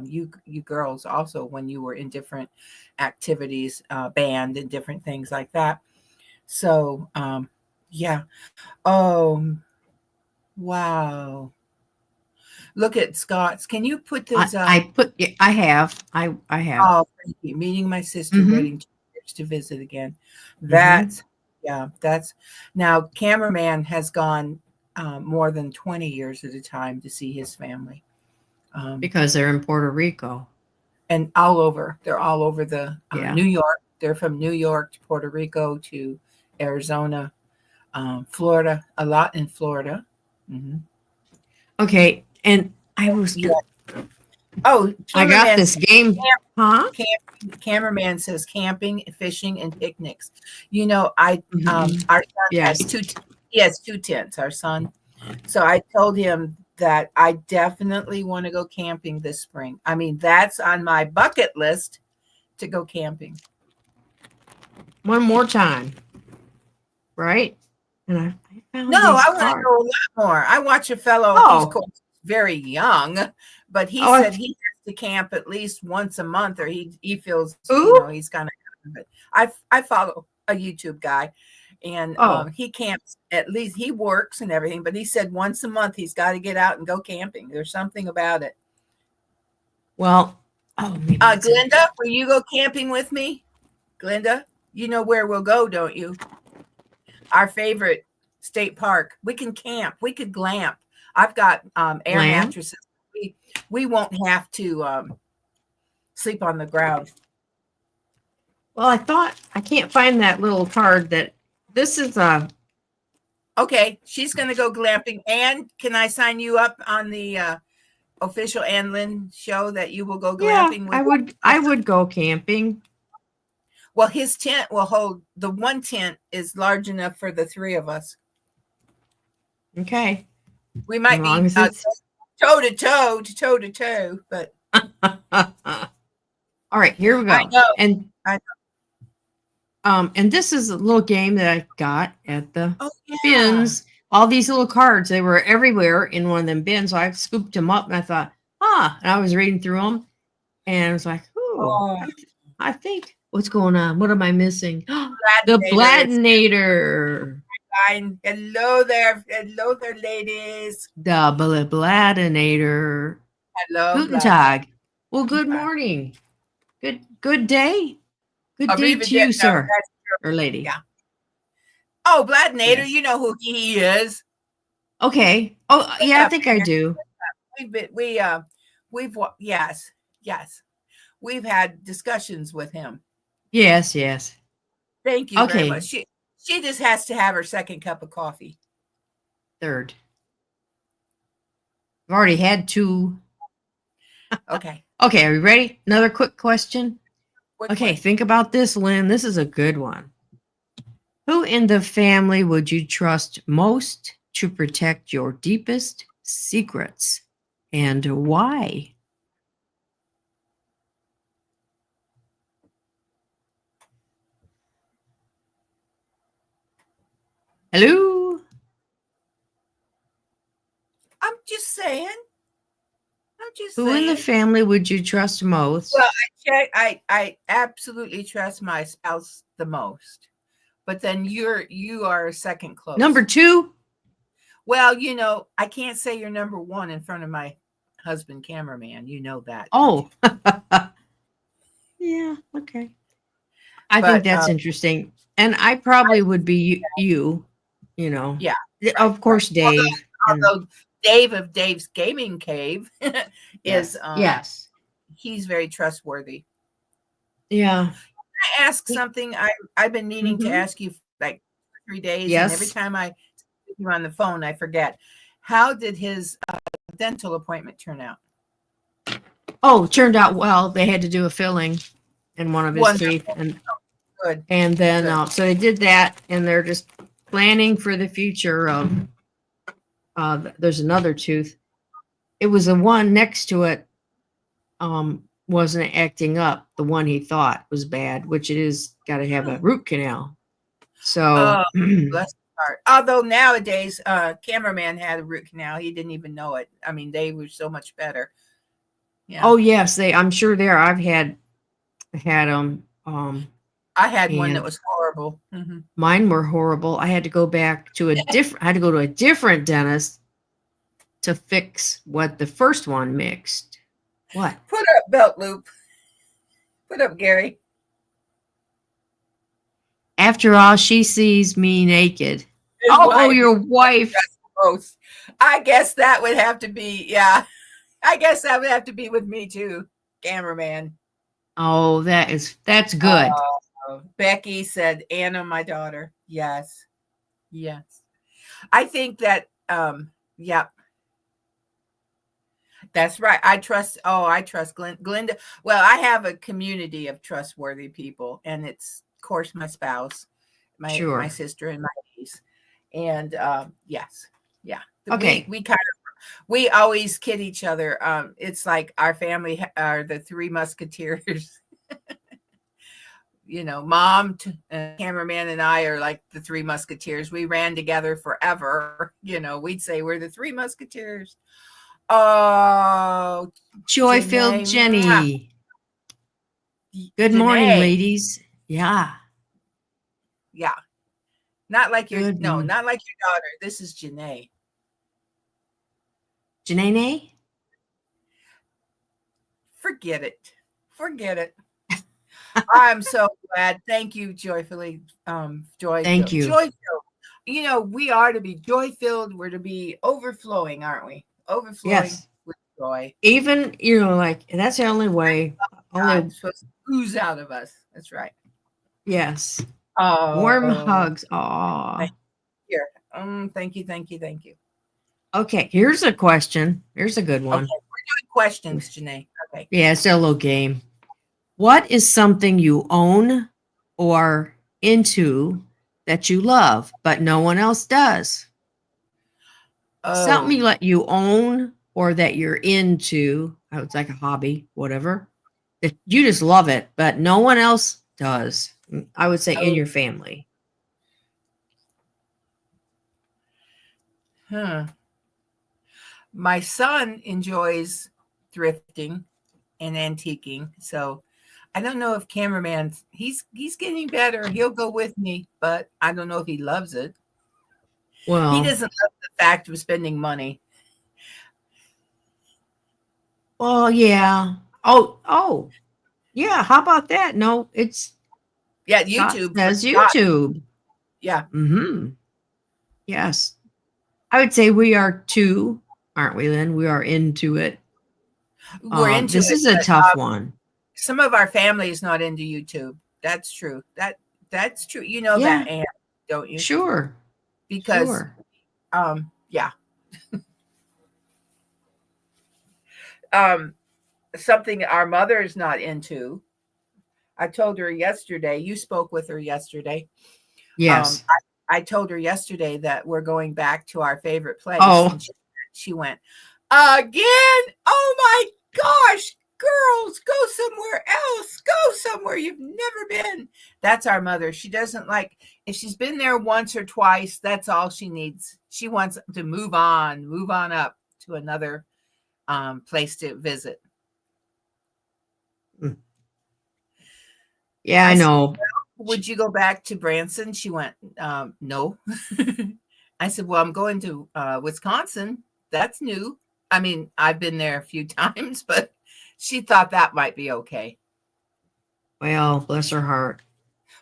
you girls also when you were in different activities, band and different things like that. So yeah. Oh wow. Look at Scott's. Can you put those up? I have. I have. Oh, thank you. Meeting my sister, Mm-hmm. waiting 2 years to visit again. Mm-hmm. That's that's now cameraman has gone more than 20 years at a time to see his family. Um, Because they're in Puerto Rico. and all over. They're all over the Yeah. New York. They're from New York to Puerto Rico to Arizona, Florida, a lot in Florida. Mm-hmm. Okay. And I was Yeah. Oh, I got cameraman this game. Huh? cameraman says camping, fishing, and picnics. You know, Mm-hmm. our son Yes. he has 2 tents, our son. So I told him that I definitely want to go camping this spring. I mean, that's on my bucket list to go camping. One more time. Right? And I No, found I these want to cards. go a lot more. I watch a fellow, he's Oh. course very young, but he Oh. said he has to camp at least once a month or he feels, Ooh. he's kind of I follow a YouTube guy and Oh. he camps at least he works and everything, but he said once a month he's got to get out and go camping. There's something about it. Well, maybe Glenda, will you go camping with me? Glenda, you know where we'll go, don't you? Our favorite state park. We can camp. We could glamp. I've got air mattresses. We won't have to sleep on the ground. Well, I can't find that little card that this is a. Okay, she's going to go glamping. Ann, can I sign you up on the official Ann Lynn show that you will go Yeah, glamping with? I would go camping. Well, his tent will hold, the one tent is large enough for the 3 of us. Okay. We might be toe to toe, but all right, here we go. I know. And this is a little game that I got at the yeah. bins. All these little cards, they were everywhere in one of them bins. So I scooped them up and I thought, and I was reading through them and I was like, I think what's going on? What am I missing? The Bladinator. Hello there, ladies. The Bladinator. Hello, Guten Tag. Well, good morning. Good day. Good day to you, sir or lady. Yeah. Oh, Bladinator, Yes. you know who he is. Okay. Oh, yeah, I think I do. Yes. We've had discussions with him. Yes. Thank you very much. She just has to have her second cup of coffee. Third. I've already had 2. Okay. Okay, are you ready? Another quick question. Quick Okay, one. think about this, Lynn. This is a good one. Who in the family would you trust most to protect your deepest secrets, and why? Hello? I'm just saying. I'm just Who in the saying. family would you trust Well, most? I absolutely trust my spouse the most. But then you are second Number close. 2? Well, I can't say you're number one in front of my husband cameraman. You know that, don't you? Oh. Yeah, okay. I think But that's interesting. And I probably would be you know. yeah, right, Of right. course, Dave. And Although Dave of Dave's Gaming Cave is yes. he's very trustworthy. Yeah. I ask something I've been meaning to Mm-hmm. ask you for like 3 days, and every Yes. time I speak you on the phone, I forget. How did his dental appointment turn out? Oh, turned out well. They had to do a filling in one of his teeth, Wonderful. Good. and then Good. so they did that, and they're just planning for the future of. There's another tooth. It was the one next to it. Wasn't acting up. The one he thought was bad, which it is. Got to have a root canal. So. Oh, bless his heart. Although nowadays, cameraman had a root canal. He didn't even know it. I mean, they were so much better. Yeah. Oh yes, they. I'm sure there. I've had them. I had one that And was horrible. Mhm. mine were horrible. I had to go back to a different. I had to go to a different dentist to fix what the first one mixed. What? Put up belt loop. Put up Gary. After all, she sees me naked. His Oh, wife. your wife. That's gross. I guess that would have to be, yeah. I guess that would have to be with me too, cameraman. Oh, that's good. Becky said, Anna, my daughter. Yes. Yes. I think that, yeah, that's right. I trust Glinda. Well, I have a community of trustworthy people, and it's, of course, my spouse, my Sure. sister, and my niece. And yes, yeah. Okay. We always kid each other. It's like our family are the Three Musketeers. Mom, cameraman, and I are like the Three Musketeers. We ran together forever. We'd say we're the Three Musketeers. Oh, Joy-filled Janae. Jenny. Good morning, Janae. ladies. Yeah. Yeah. Not like your Good. not like your daughter. This is Janae. Janae? Forget it. Forget it. I'm so glad. Thank you, joyfully. Joy. Thank you. Joy-filled. We are to be joy-filled. We're to be overflowing, aren't we? Overflowing Yes. with joy. Even, like, that's the only way. God's supposed to ooze out of us. That's right. Yes. Oh, Warm hugs. Aw. here. Thank you, thank you, thank you. Okay, here's a question. Here's a good one. Okay, we're doing questions, Janae. Okay. Yeah, it's a little game. What is something you own or into that you love, but no one else does? Something Oh, you own or that you're into. Oh, it's like a hobby, whatever. That you just love it, but no one else does. I would say in oh, your family. huh. My son enjoys thrifting and antiquing, so I don't know if cameraman. He's getting better. He'll go with me, but I don't know if he loves it. He Well, doesn't love the fact of spending money. yeah. Oh, yeah. How about that? No, it's Yeah, Scott YouTube for says Scott. YouTube. Yeah. Mm-hmm. Yes. I would say we are too, aren't we, Lynn? We are into it. We're into This it, is a but tough one. some of our family is not into YouTube. That's true. That's true. You know Yeah, that, Ann, don't you? sure. Because Sure. yeah. Um something our mother is not into. I told her yesterday, you spoke with her yesterday. Yes. I told her yesterday that we're going back to our favorite place. Oh. And she went, again? Oh my gosh, girls, go somewhere else. Go somewhere you've never been. That's our mother. She doesn't like, if she's been there once or twice, that's all she needs. She wants to move on up to another place to visit. Yeah, I know. Said, well, would you go back to Branson? She went, no. I said, well, I'm going to Wisconsin. That's new. I mean, I've been there a few times, but she thought that might be okay. Well, bless her heart.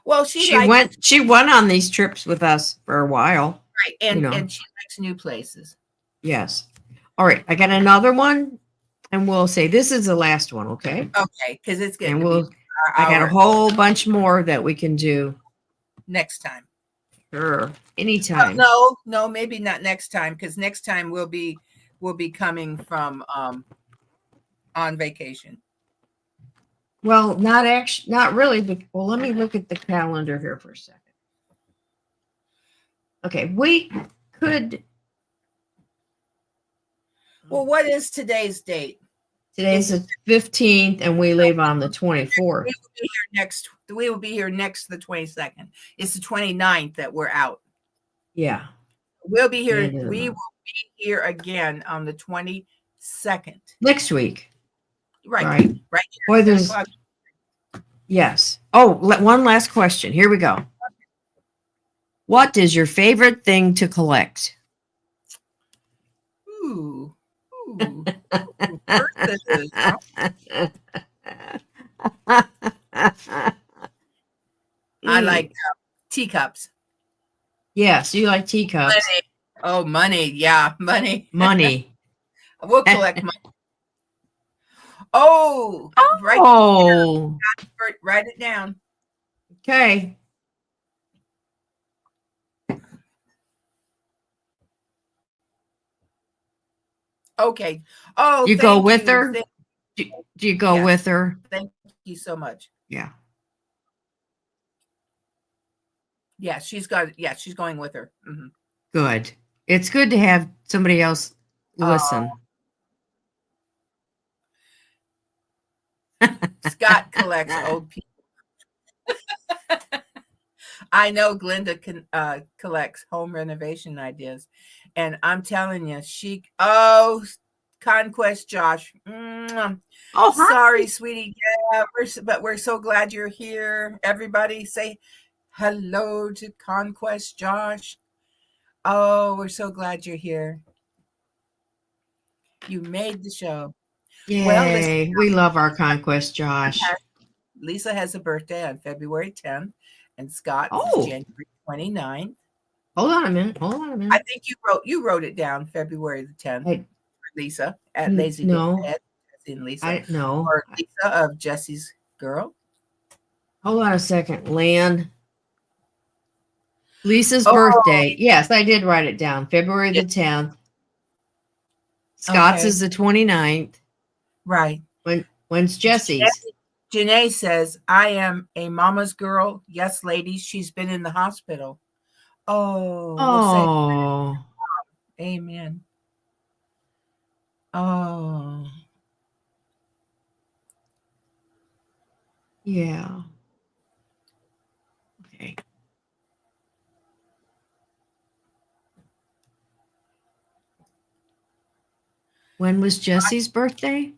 Well, she went on these trips with us for a while. Right. And she likes new places. Yes. All right. I got another one, and we'll say this is the last one, okay? Okay, because it's getting I got a whole bunch more that we can do next time. Sure. Anytime. No, maybe not next time, because next time we'll be coming from on vacation. Well, not really. But, well, let me look at the calendar here for a second. Okay, we could. Well, what is today's date? Today's the 15th, and we leave on the 24th. We will be here next the 22nd. It's the 29th that we're out. Yeah. We'll be here. We will be here again on the 22nd. Next week. Right. Boy, yes. Oh, one last question. Here we go. What is your favorite thing to collect? Ooh. I like teacups. Yes, you like teacups. Money. Oh, money. Yeah, money. Money. We'll collect money. Oh. Write it down. Okay. Okay. Oh, you go with her? Do you go with her? Thank you so much. Yeah. Yeah, she's going with her. Mm-hmm. Good. It's good to have somebody else listen. Scott collects old people. I know Glenda collects home renovation ideas, and I'm telling you, Conquest Josh. Oh, sorry, sweetie. Yeah, we're so glad you're here. Everybody say hello to Conquest Josh. Oh, we're so glad you're here. You made the show. Yay. Well, listen, we love our Conquest Josh. Lisa has a birthday on February 10th, and Scott is January 29th. Hold on a minute. I think you wrote it down February the 10th. Lisa at Lazy Head in Lisa. No. Or Lisa of Jesse's Girl. Hold on a second, Lan. Lisa's birthday. Yes, I did write it down. February the 10th. Scott's is the 29th. Right. When's Jesse's? Janae says, I am a mama's girl. Yes, ladies, she's been in the hospital. We'll say, amen. Oh. Yeah. Okay. When was Jesse's birthday?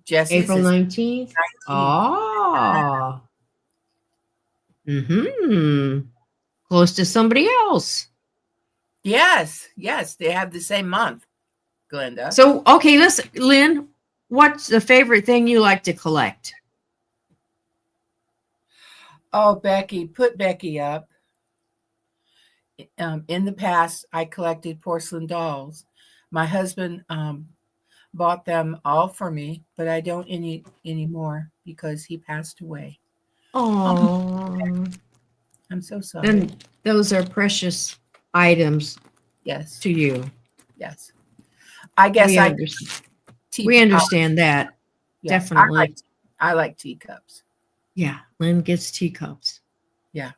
Jesse's April 19th. Oh. Close to somebody else. Yes, they have the same month, Glenda. So, okay, listen, Lynn, what's the favorite thing you like to collect? Oh, Becky, put Becky up. In the past, I collected porcelain dolls. My husband bought them all for me, but I don't anymore because he passed away. Oh, I'm so sorry. And those are precious items. Yes. To you. Yes. I guess We understand that. Yeah, Definitely. I like teacups. Yeah. Lynn gets teacups. Yeah.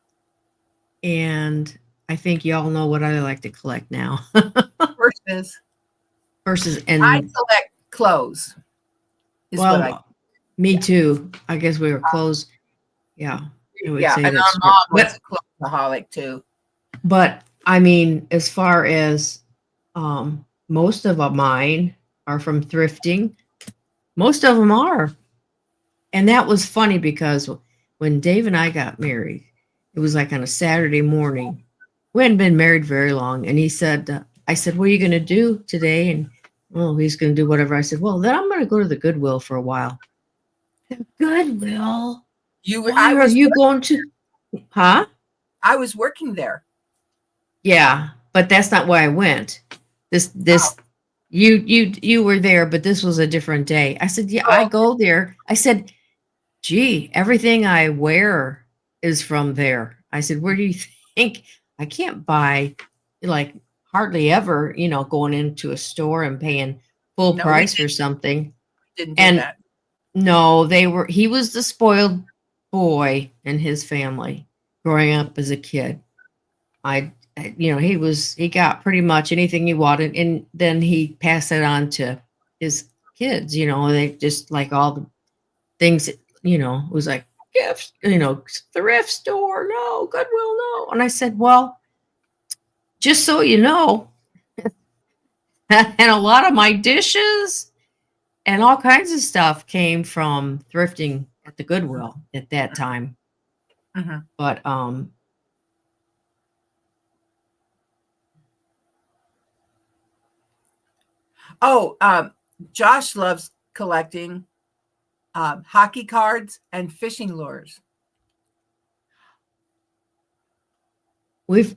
And I think y'all know what I like to collect now. Versus I collect clothes. Well, me too. I guess we were close. Yeah. I would say and that's our mom was a clothesaholic too. But I mean, as far as most of mine are from thrifting, most of them are. And that was funny because when Dave and I got married, it was like on a Saturday morning. We hadn't been married very long. And he said, I said, what are you going to do today? And, oh, he's going to do whatever. I said, well, then I'm going to go to the Goodwill for a while. The Goodwill? Why are you going to? Huh? I was working there. Yeah, but that's not why I went. You were there, but this was a different day. I said, yeah, I go there. I said, gee, everything I wear is from there. I said, where do you think? I can't buy like hardly ever, going into a store and paying full price for something. Didn't do that. No, he was the spoiled boy in his family growing up as a kid. He got pretty much anything he wanted, and then he passed it on to his kids. They just like all the things. It was like gifts. Thrift store, no, Goodwill, no. And I said, well, just so you know, and a lot of my dishes and all kinds of stuff came from thrifting at the Goodwill at that time. Mm-hmm. But Josh loves collecting hockey cards and fishing lures. We've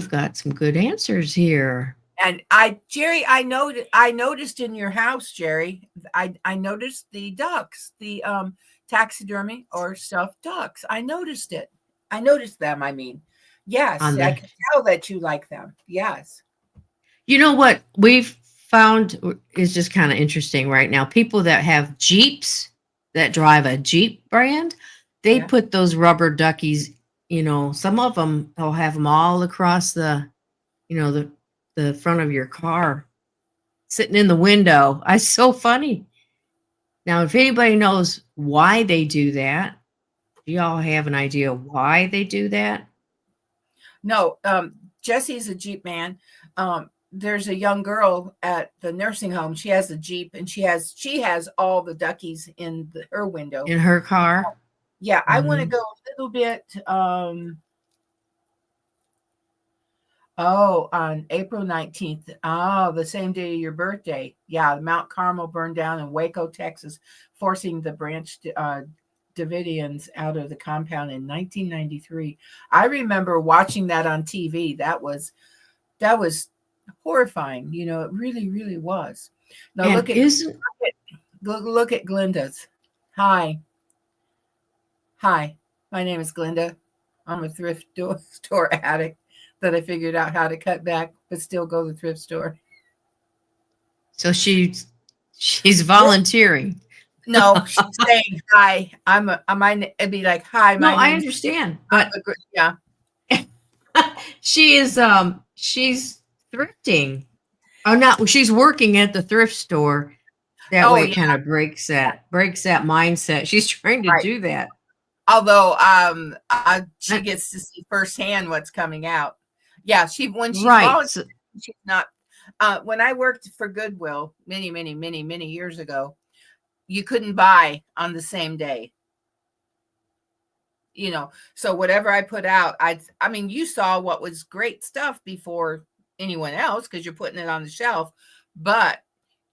got some good answers here. And Jerry, I noticed in your house, Jerry, I noticed the ducks, the taxidermy or stuffed ducks. I noticed it. I noticed them. I mean, yes, I can tell that you like them. Yes. You know what we've found is just kind of interesting right now. People that have Jeeps, that drive a Jeep brand, they put those rubber duckies, some of them, they'll have them all across the front of your car, sitting in the window. It's so funny. Now, if anybody knows why they do that, do y'all have an idea why they do that? No, Jesse's a Jeep man. There's a young girl at the nursing home. She has a Jeep, and she has all the duckies in her window. In her car? Yeah, I want to go a little bit. On April 19th. Oh, the same day of your birthday. Yeah, Mount Carmel burned down in Waco, Texas, forcing the Branch Davidians out of the compound in 1993. I remember watching that on TV. That was horrifying. It really, really was. Now look at Glenda's. Hi, my name is Glenda. I'm a thrift store addict that I figured out how to cut back, but still go to the thrift store. So she's volunteering. No, she's saying hi. It'd be like, hi. No, I understand, but yeah, she is. She's thrifting. Oh, not. She's working at the thrift store. That way, it kind of breaks that mindset. She's trying to do that. Although, she gets to see firsthand what's coming out. Yeah, when she's volunteering, she's not. When I worked for Goodwill many, many, many, many years ago, you couldn't buy on the same day. So whatever I put out, I mean, you saw what was great stuff before anyone else because you're putting it on the shelf, but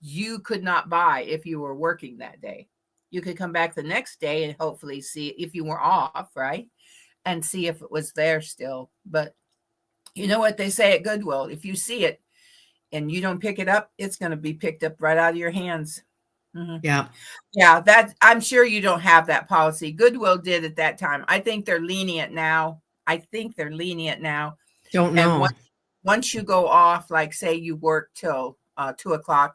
you could not buy if you were working that day. You could come back the next day and hopefully see if you were off, right? And see if it was there still. But you know what they say at Goodwill? If you see it and you don't pick it up, it's going to be picked up right out of your hands. Mm-hmm. Yeah. Yeah, I'm sure you don't have that policy. Goodwill did at that time. I think they're lenient now. Don't know. And once you go off, like say you work till 2:00,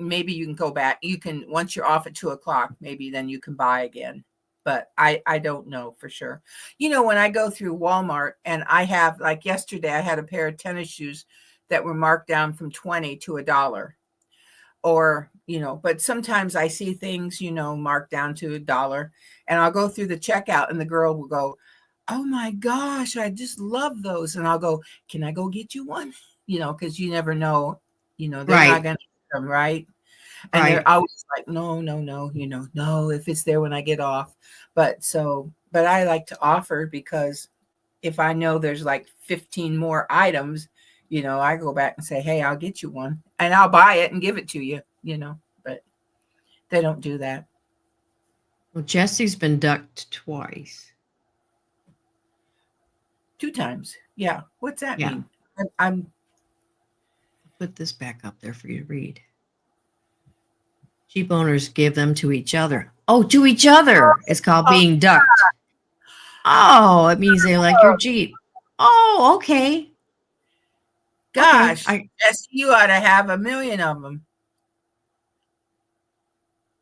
maybe you can go back. You can, once you're off at 2:00, maybe then you can buy again. But I don't know for sure. When I go through Walmart and I have, like yesterday, I had a pair of tennis shoes that were marked down from 20 to $1. Or, but sometimes I see things, marked down to $1, and I'll go through the checkout and the girl will go, "Oh my gosh, I just love those." And I'll go, "Can I go get you one?" Because you never know, they're not Right. going to get them, right? And Right. they're always like, no, no, if it's there when I get off. But I like to offer, because if I know there's like 15 more items, I go back and say, "Hey, I'll get you one and I'll buy it and give it to you," but they don't do that. Well, Jesse's been ducked twice. 2 times. Yeah. What's that Yeah. mean? I'm Put this back up there for you to read. Sheep owners give them to each other. Oh, to each other. It's called being ducked. Oh, it means they like your Jeep. Oh, okay. Gosh, Okay. Jess, you ought to have 1,000,000 of them.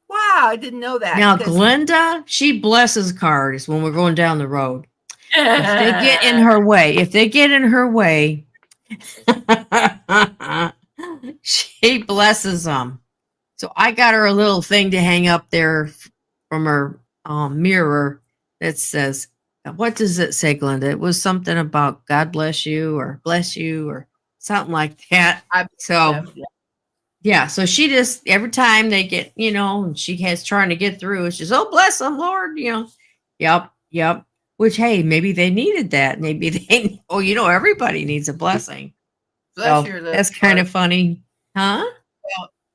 Wow, I didn't know that. Now, Glenda, she blesses cars when we're going down the road. If they get in her way, she blesses them. So I got her a little thing to hang up there from her mirror that says, what does it say, Glenda? It was something about God bless you or something like that. Yeah, so she just, every time they get, and she has trying to get through, she's, "Oh, bless them, Lord," Yep. Which, hey, maybe they needed that. Maybe they, everybody needs a blessing. Bless So your that's kind of funny. Huh?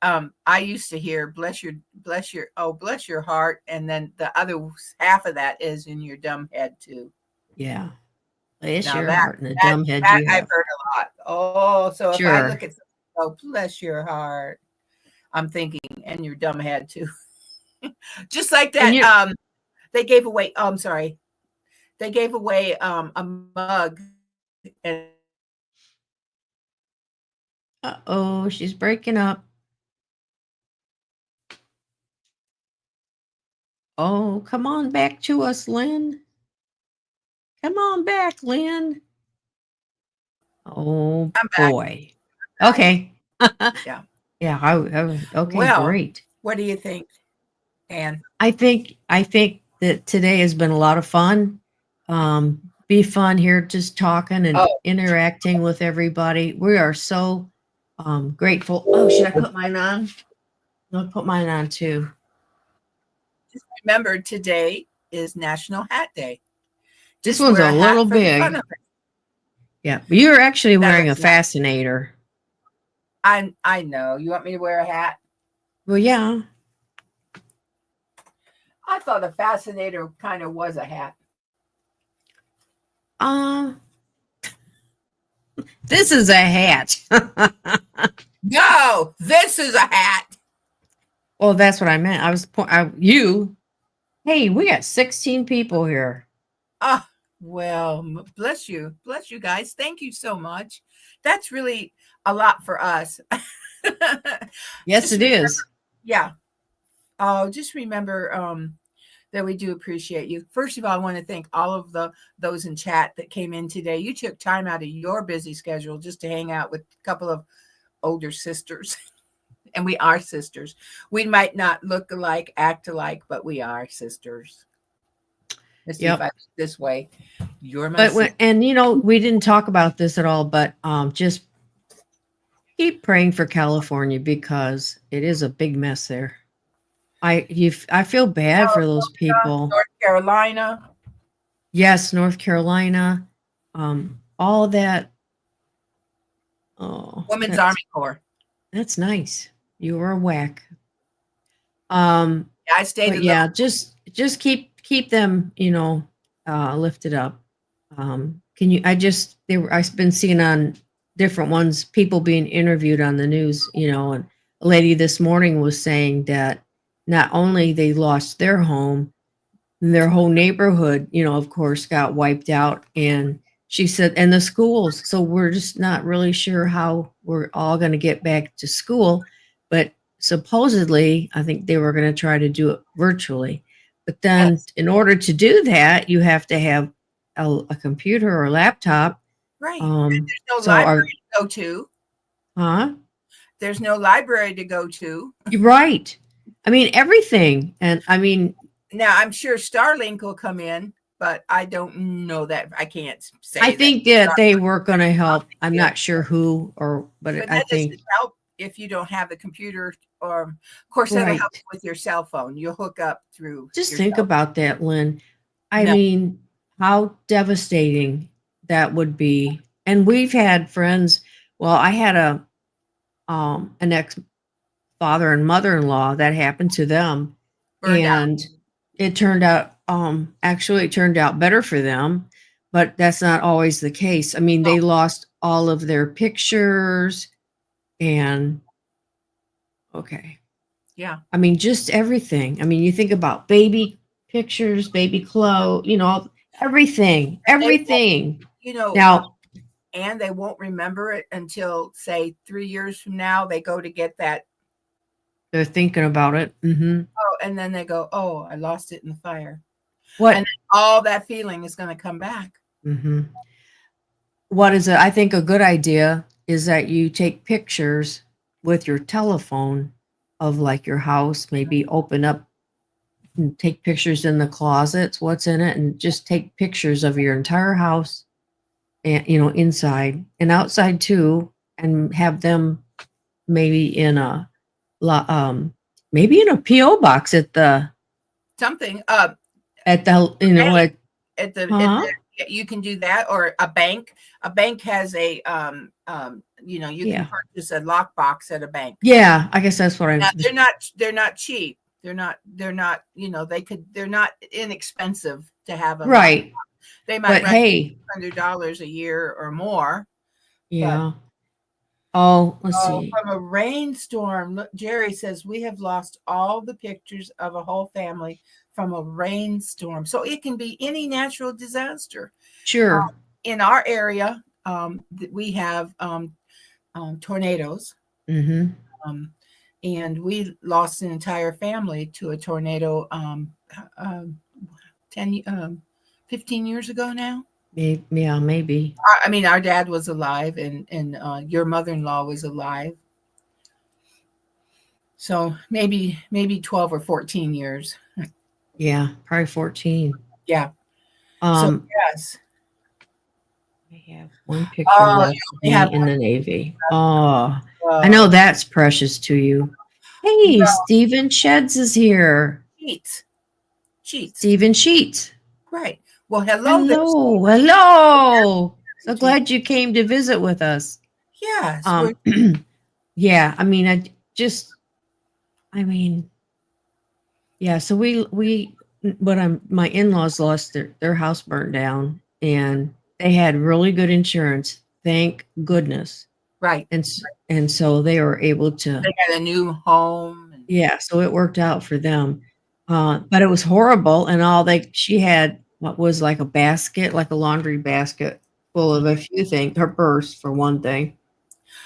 Well, I used to hear bless your heart. And then the other half of that is in your dumb head too. Yeah. Bless Now your heart and the dumb head you have. I've heard a lot. Oh, so if I Sure. look at bless your heart, I'm thinking, and your dumb head too. Just like that. They gave away, I'm sorry. They gave away a mug. And uh-oh, she's breaking up. Oh, come on back to us, Lynn. Come on back, Lynn. Oh, boy. Okay. Yeah. Yeah. Okay, well, great. What do you think, Ann? I think that today has been a lot of fun. Be fun here, just talking and interacting with everybody. We are so grateful. Oh, should I put mine on? I'll put mine on too. Just remember, today is National Hat Day. This one's a little big. Yeah, but you're actually wearing a fascinator. I know. You want me to wear a hat? Well, yeah. I thought a fascinator kind of was a hat. This is a hat. No, this is a hat. Well, that's what I meant. Hey, we got 16 people here. Well, bless you guys. Thank you so much. That's really a lot for us. Yes, it is. Yeah. Just remember that we do appreciate you. First of all, I want to thank all of those in chat that came in today. You took time out of your busy schedule just to hang out with a couple of older sisters. And we are sisters. We might not look alike, act alike, but we are sisters. Let's see if I this way. You're my sister. And we didn't talk about this at all, but just keep praying for California, because it is a big mess there. I feel bad for those people. North Carolina. Yes, North Carolina. All that. Oh, Women's Army Corps. That's nice. You were a whack. Yeah, I stayed. Yeah, just keep them, lifted up. I've been seeing on different ones, people being interviewed on the news, and a lady this morning was saying that not only they lost their home, their whole neighborhood, of course, got wiped out. And she said, and the schools. So we're just not really sure how we're all going to get back to school. But supposedly, I think they were going to try to do it virtually. But then Yes. in order to do that, you have to have a computer or a laptop. Right. Um, There's no so our, library to go to. huh? There's no library to go to. You're right. I mean, everything. And I mean, Now, I'm sure Starlink will come in, but I don't know that. I can't say I that. think that they were going to help. I'm Yeah. not sure who but But I that think, doesn't help if you don't have the computer. Or, of course, that'll right. help with your cell phone. You'll hook up through Just your think cell about that, Lynn. I No. mean, how devastating that would be. And we've had friends. Well, I had an ex father and mother-in-law that happened to them, burned out. and it turned out actually it turned out better for them, but that's not always the case. I mean, Oh, they lost all of their pictures and okay. yeah. I mean, just everything. I mean, you think about baby pictures, baby clothes, everything, everything. Now, And they won't remember it until, say, 3 years from now. They go to get that. they're thinking about it. Mm-hmm. Oh, and then they go, oh, I lost it in the fire. What? And all that feeling is going to come back. Mm-hmm. What is it? I think a good idea is that you take pictures with your telephone of like your house, maybe open up and take pictures in the closets, what's in it, and just take pictures of your entire house and inside and outside too, and have them maybe in a maybe in a PO box at the Something at the you can do that, or a bank. A bank has a you can purchase a lockbox at a bank. Yeah, I guess that's what I'm. Now, they're not cheap. They're not they're not inexpensive to have a Right. lockbox. They might But hey, $100 a year or more. yeah. Let's Oh, see. from a rainstorm. Look, Jerry says we have lost all the pictures of a whole family from a rainstorm. So it can be any natural disaster. Sure. In our area, we have tornadoes. Mm-hmm. And we lost an entire family to a tornado 15 years ago now. Yeah, maybe. I mean, our dad was alive, and your mother-in-law was alive. So maybe 12 or 14 years. Yeah, probably 14. Yeah. So yes. I have one picture left of me in the Navy. I know that's precious to you. Hey, Stephen Sheds is here. Sheets. Stephen Sheets. Right. Well, hello. Hello. So glad you came to visit with us. Yes. Yeah. I mean, yeah. So my in-laws lost their house burnt down, and they had really good insurance. Thank goodness. Right. And so they were able to. They got a new home. Yeah. So it worked out for them. But it was horrible. And she had what was like a basket, like a laundry basket full of a few things, her purse for one thing.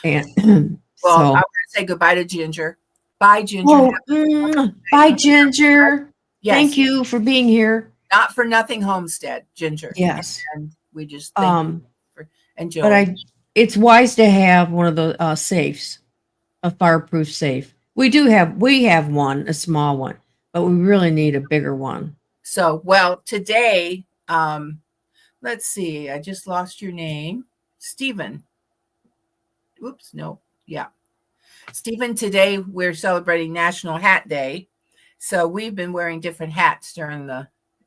And well, I want to say goodbye to Ginger. Bye, Ginger. Bye, Ginger. Yes. Thank you for being here. Not for nothing, Homestead, Ginger. Yes. And we just thank you for enjoying. But it's wise to have one of the safes, a fireproof safe. We have one, a small one, but we really need a bigger one. So, well, today, let's see. I just lost your name, Stephen. Oops, no, yeah, Stephen. Today we're celebrating National Hat Day, so we've been wearing different hats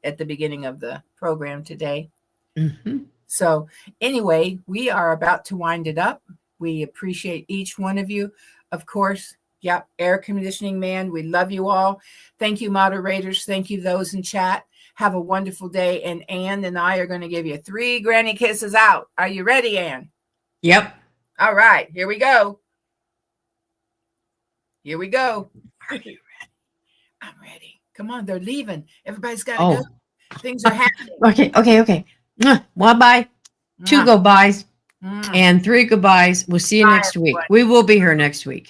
at the beginning of the program today. Mm-hmm. So anyway, we are about to wind it up. We appreciate each one of you, of course. Yep, air conditioning man. We love you all. Thank you, moderators. Thank you, those in chat. Have a wonderful day. And Ann and I are going to give you 3 granny kisses out. Are you ready, Ann? Yep. All right, here we go. Are you ready? I'm ready. Come on, they're leaving. Everybody's got to go. Things are happening. Okay. 1 bye, 2 goodbyes, and 3 goodbyes. We'll see you next week. We will be here next week.